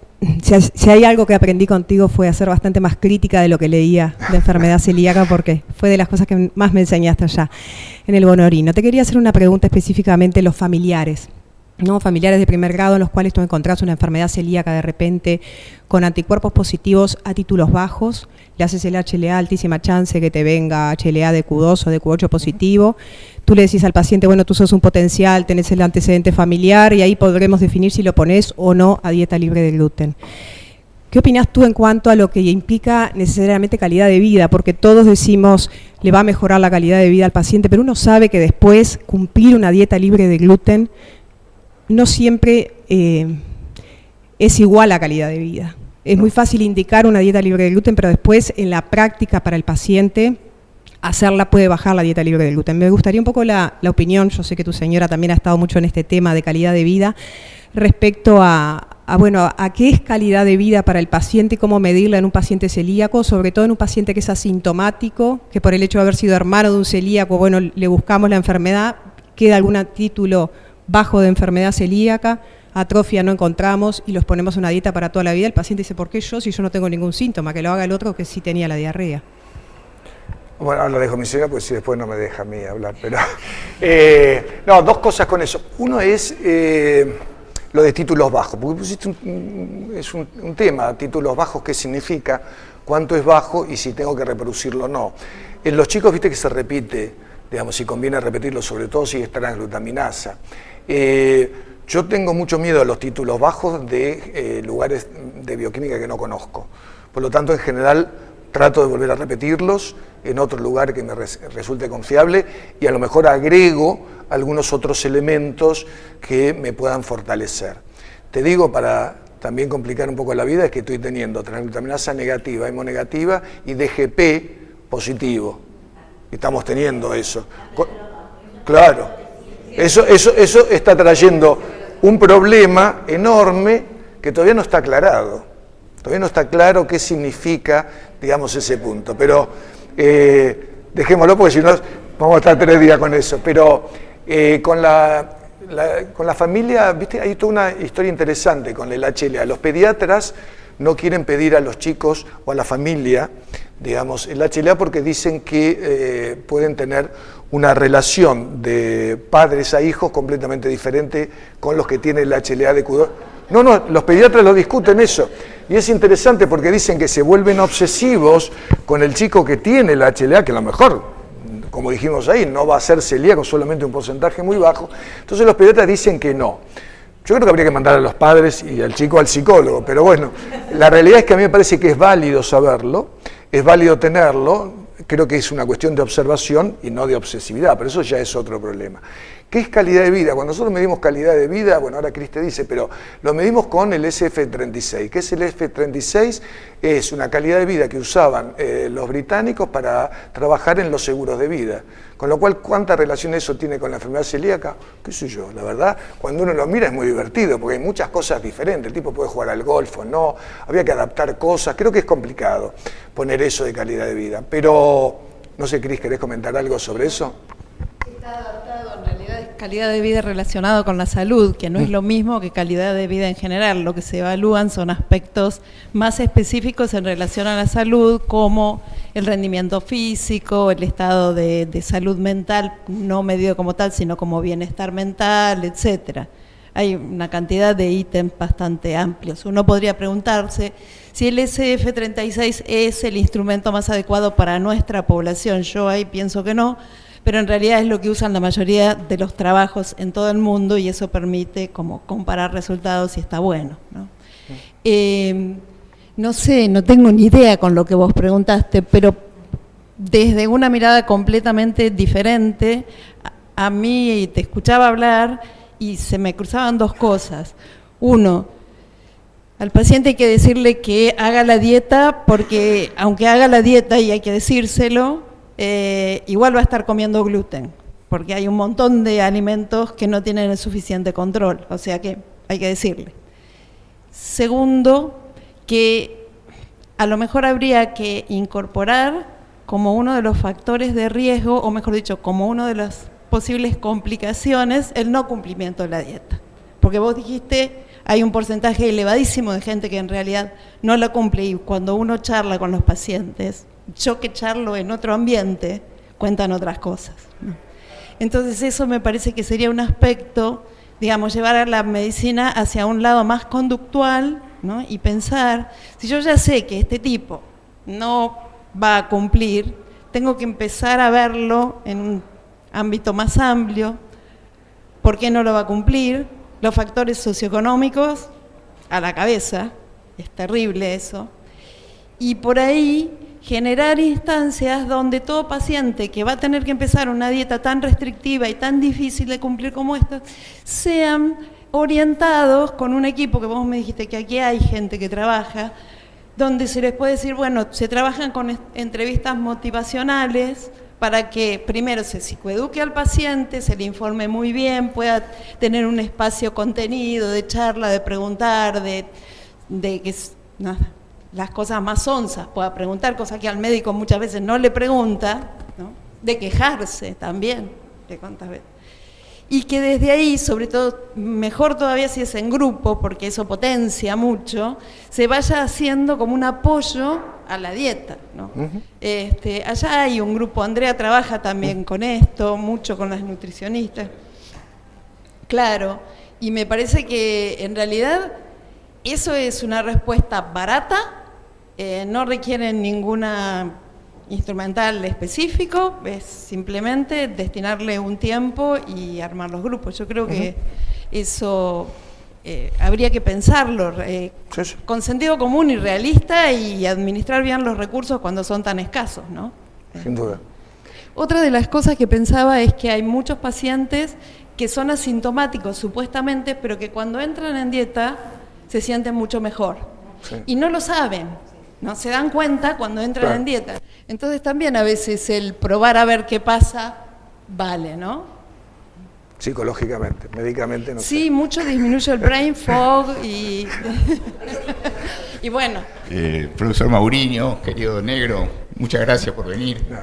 Si hay algo que aprendí contigo fue a ser bastante más crítica de lo que leía de enfermedad celíaca, porque fue de las cosas que más me enseñaste allá en el Bonorino. Te quería hacer una pregunta específicamente los familiares. ¿No? Familiares de primer grado en los cuales tú encontrás una enfermedad celíaca de repente con anticuerpos positivos a títulos bajos, le haces el HLA, altísima chance que te venga HLA de Q2 o de Q8 positivo, tú le decís al paciente, bueno, tú sos un potencial, tenés el antecedente familiar y ahí podremos definir si lo pones o no a dieta libre de gluten. ¿Qué opinas tú en cuanto a lo que implica necesariamente calidad de vida? Porque todos decimos, le va a mejorar la calidad de vida al paciente, pero uno sabe que después cumplir una dieta libre de gluten no siempre es igual a calidad de vida. Es muy fácil indicar una dieta libre de gluten, pero después en la práctica para el paciente hacerla puede bajar la dieta libre de gluten. Me gustaría un poco la opinión, yo sé que tu señora también ha estado mucho en este tema de calidad de vida, respecto a qué es calidad de vida para el paciente y cómo medirla en un paciente celíaco, sobre todo en un paciente que es asintomático, que por el hecho de haber sido hermano de un celíaco, bueno, le buscamos la enfermedad, queda algún título bajo de enfermedad celíaca, atrofia no encontramos y los ponemos una dieta para toda la vida. El paciente dice, ¿por qué yo si yo no tengo ningún síntoma? Que lo haga el otro que sí tenía la diarrea. Bueno, ahora dejo a mi señora, pues si después no me deja a mí hablar, pero... no, dos cosas con eso. Uno es lo de títulos bajos, porque pusiste es un tema, títulos bajos, ¿qué significa? ¿Cuánto es bajo? Y si tengo que reproducirlo o no. En los chicos, viste que se repite, digamos, si conviene repetirlo, sobre todo si es transglutaminasa. Yo tengo mucho miedo a los títulos bajos de lugares de bioquímica que no conozco. Por lo tanto, en general, trato de volver a repetirlos en otro lugar que me resulte confiable y a lo mejor agrego algunos otros elementos que me puedan fortalecer. Te digo, para también complicar un poco la vida, es que estoy teniendo transglutaminasa negativa, hemonegativa y DGP positivo. Estamos teniendo eso. Claro, eso está trayendo un problema enorme que todavía no está aclarado. Todavía no está claro qué significa, digamos, ese punto. Pero dejémoslo porque si no vamos a estar 3 días con eso. Pero con la familia, ¿viste? Hay toda una historia interesante con el HLA. Los pediatras no quieren pedir a los chicos o a la familia, digamos, el HLA porque dicen que pueden tener una relación de padres a hijos completamente diferente con los que tiene el HLA de Q2. No, los pediatras lo discuten eso. Y es interesante porque dicen que se vuelven obsesivos con el chico que tiene el HLA, que a lo mejor, como dijimos ahí, no va a ser celíaco, solamente un porcentaje muy bajo. Entonces los pediatras dicen que no. Yo creo que habría que mandar a los padres y al chico al psicólogo, pero bueno, la realidad es que a mí me parece que es válido saberlo, es válido tenerlo, creo que es una cuestión de observación y no de obsesividad, pero eso ya es otro problema. ¿Qué es calidad de vida? Cuando nosotros medimos calidad de vida, bueno, ahora Cris te dice, pero lo medimos con el SF36. ¿Qué es el SF36? Es una calidad de vida que usaban los británicos para trabajar en los seguros de vida. Con lo cual, ¿cuánta relación eso tiene con la enfermedad celíaca? ¿Qué sé yo? La verdad, cuando uno lo mira es muy divertido, porque hay muchas cosas diferentes. El tipo puede jugar al golf o no, había que adaptar cosas. Creo que es complicado poner eso de calidad de vida. Pero, no sé, Cris, ¿querés comentar algo sobre eso? Está adaptado, en realidad es calidad de vida relacionado con la salud, que no es lo mismo que calidad de vida en general. Lo que se evalúan son aspectos más específicos en relación a la salud, como el rendimiento físico, el estado de salud mental, no medido como tal, sino como bienestar mental, etcétera. Hay una cantidad de ítems bastante amplios. Uno podría preguntarse si el SF36 es el instrumento más adecuado para nuestra población. Yo ahí pienso que no, pero en realidad es lo que usan la mayoría de los trabajos en todo el mundo y eso permite como comparar resultados y está bueno, ¿no? No sé, no tengo ni idea con lo que vos preguntaste, pero desde una mirada completamente diferente, a mí te escuchaba hablar y se me cruzaban dos cosas. Uno, al paciente hay que decirle que haga la dieta porque aunque haga la dieta y hay que decírselo, igual va a estar comiendo gluten, porque hay un montón de alimentos que no tienen el suficiente control, o sea que hay que decirle. Segundo, que a lo mejor habría que incorporar como uno de los factores de riesgo, o mejor dicho, como una de las posibles complicaciones, el no cumplimiento de la dieta. Porque vos dijiste, hay un porcentaje elevadísimo de gente que en realidad no la cumple y cuando uno charla con los pacientes, yo que charlo en otro ambiente, cuentan otras cosas, ¿no? Entonces eso me parece que sería un aspecto, digamos, llevar a la medicina hacia un lado más conductual, ¿no? Y pensar, si yo ya sé que este tipo no va a cumplir, tengo que empezar a verlo en un ámbito más amplio. ¿Por qué no lo va a cumplir? Los factores socioeconómicos a la cabeza, es terrible eso, y por ahí generar instancias donde todo paciente que va a tener que empezar una dieta tan restrictiva y tan difícil de cumplir como esta, sean orientados con un equipo, que vos me dijiste que aquí hay gente que trabaja, donde se les puede decir, bueno, se trabajan con entrevistas motivacionales para que primero se psicoeduque al paciente, se le informe muy bien, pueda tener un espacio contenido de charla, de preguntar, de que nada, las cosas más onzas, pueda preguntar cosas que al médico muchas veces no le pregunta, ¿no? De quejarse también, de cuántas veces. y que desde ahí, sobre todo, mejor todavía si es en grupo, porque eso potencia mucho, se vaya haciendo como un apoyo a la dieta, ¿no? Allá hay un grupo, Andrea trabaja también con esto, mucho con las nutricionistas, claro, y me parece que en realidad eso es una respuesta barata, no requiere ninguna instrumental específico, es simplemente destinarle un tiempo y armar los grupos. Yo creo que eso habría que pensarlo con sentido común y realista, y administrar bien los recursos cuando son tan escasos, ¿no? Sin duda. Otra de las cosas que pensaba es que hay muchos pacientes que son asintomáticos supuestamente, pero que cuando entran en dieta se sienten mucho mejor. Sí. Y no lo saben, no se dan cuenta cuando entran en dieta. Entonces también a veces el probar a ver qué pasa vale, ¿no? Psicológicamente, médicamente no sé. Sí, mucho disminuye el brain fog y bueno. Profesor Mauriño, querido negro, muchas gracias por venir. No.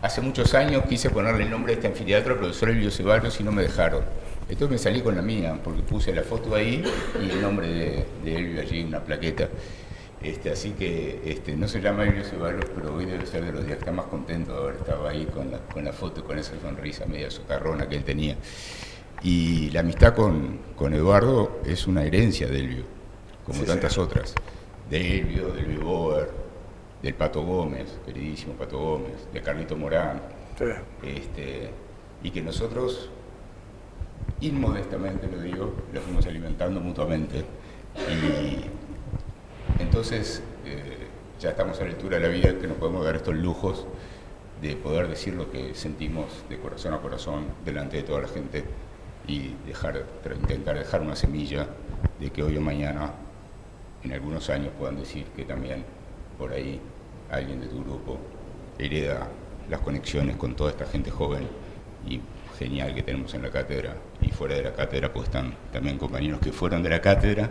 Hace muchos años quise ponerle el nombre de este anfiteatro al profesor Elvio Ceballos y no me dejaron. Entonces me salí con la mía, porque puse la foto ahí y el nombre de Elvio allí, una plaqueta. Así que no se llama Elvio Ceballos, pero hoy debe ser de los días que está más contento de haber estado ahí con la foto, con esa sonrisa media socarrona que él tenía. Y la amistad con Eduardo es una herencia de Elvio, como tantas otras. De Elvio, del Elvio Boer, del Pato Gómez, queridísimo Pato Gómez, de Carlito Morán. Y que nosotros, inmodestamente lo digo, lo fuimos alimentando mutuamente. Y entonces ya estamos a la altura de la vida que nos podemos dar estos lujos de poder decir lo que sentimos de corazón a corazón delante de toda la gente y intentar dejar una semilla de que hoy o mañana, en algunos años, puedan decir que también por ahí alguien de tu grupo hereda las conexiones con toda esta gente joven y genial que tenemos en la cátedra. Y fuera de la cátedra pues están también compañeros que fueron de la cátedra,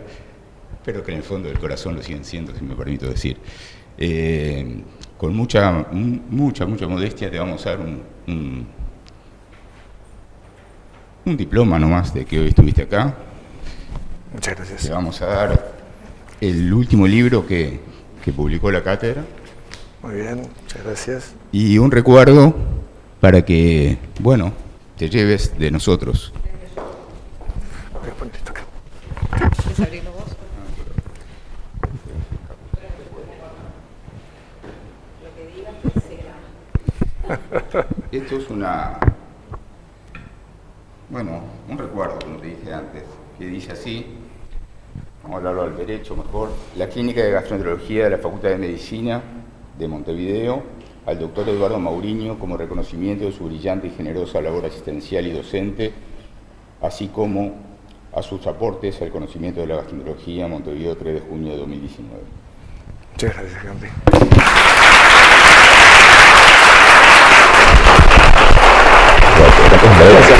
pero que en el fondo del corazón lo siguen siendo, si me permito decir. Con mucha modestia te vamos a dar un diploma nomás de que hoy estuviste acá. Muchas gracias. Te vamos a dar el último libro que publicó la cátedra. Muy bien, muchas gracias. Y un recuerdo para que, bueno, te lleves de nosotros. Voy a poner esto acá. ¿Quieres abrirlo vos? Esto es un recuerdo, como te dije antes, que dice así, vamos a hablarlo al derecho mejor: la Clínica de Gastroenterología de la Facultad de Medicina de Montevideo, al doctor Eduardo Mauriño, como reconocimiento de su brillante y generosa labor asistencial y docente, así como a sus aportes al conocimiento de la gastroenterología, Montevideo, 3 de junio de 2019. Muchas gracias, Campi. Gracias.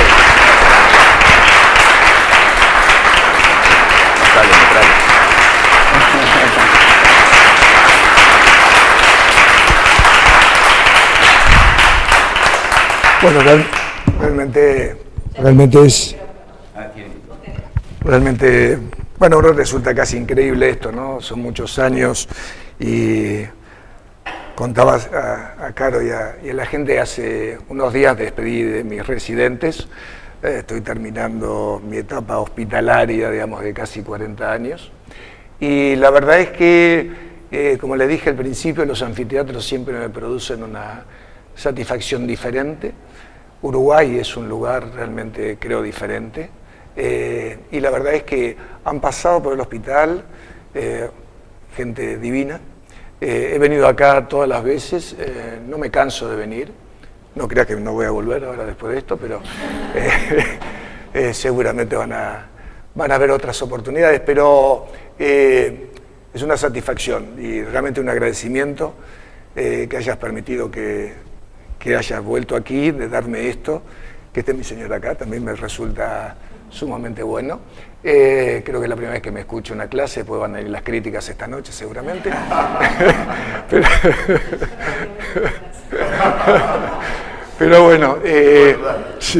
Bueno, realmente, bueno, ahora resulta casi increíble esto, ¿no? Son muchos años y contabas a Caro y a la gente, hace unos días despedí de mis residentes. Estoy terminando mi etapa hospitalaria, digamos, de casi 40 años. Y la verdad es que, como le dije al principio, los anfiteatros siempre me producen una satisfacción diferente. Uruguay es un lugar realmente, creo, diferente. Y la verdad es que han pasado por el hospital gente divina. He venido acá todas las veces, no me canso de venir. No creas que no voy a volver ahora después de esto, pero seguramente van a haber otras oportunidades. Pero es una satisfacción y realmente un agradecimiento que hayas permitido que hayas vuelto aquí, de darme esto, que esté mi señora acá, también me resulta sumamente bueno. Creo que es la primera vez que me escucho una clase, después van a ir las críticas esta noche seguramente. Pero bueno, sí.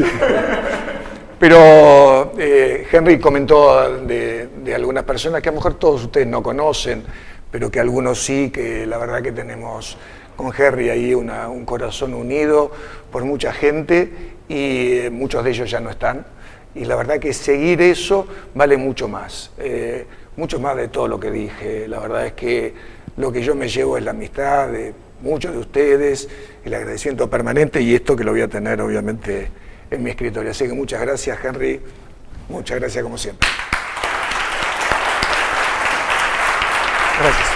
Pero Henry comentó de algunas personas que a lo mejor todos ustedes no conocen, pero que algunos sí, que la verdad que tenemos con Henry ahí un corazón unido por mucha gente y muchos de ellos ya no están. Y la verdad que seguir eso vale mucho más de todo lo que dije. La verdad es que lo que yo me llevo es la amistad de muchos de ustedes, el agradecimiento permanente y esto que lo voy a tener obviamente en mi escritorio. Así que muchas gracias, Henry, muchas gracias como siempre. Gracias.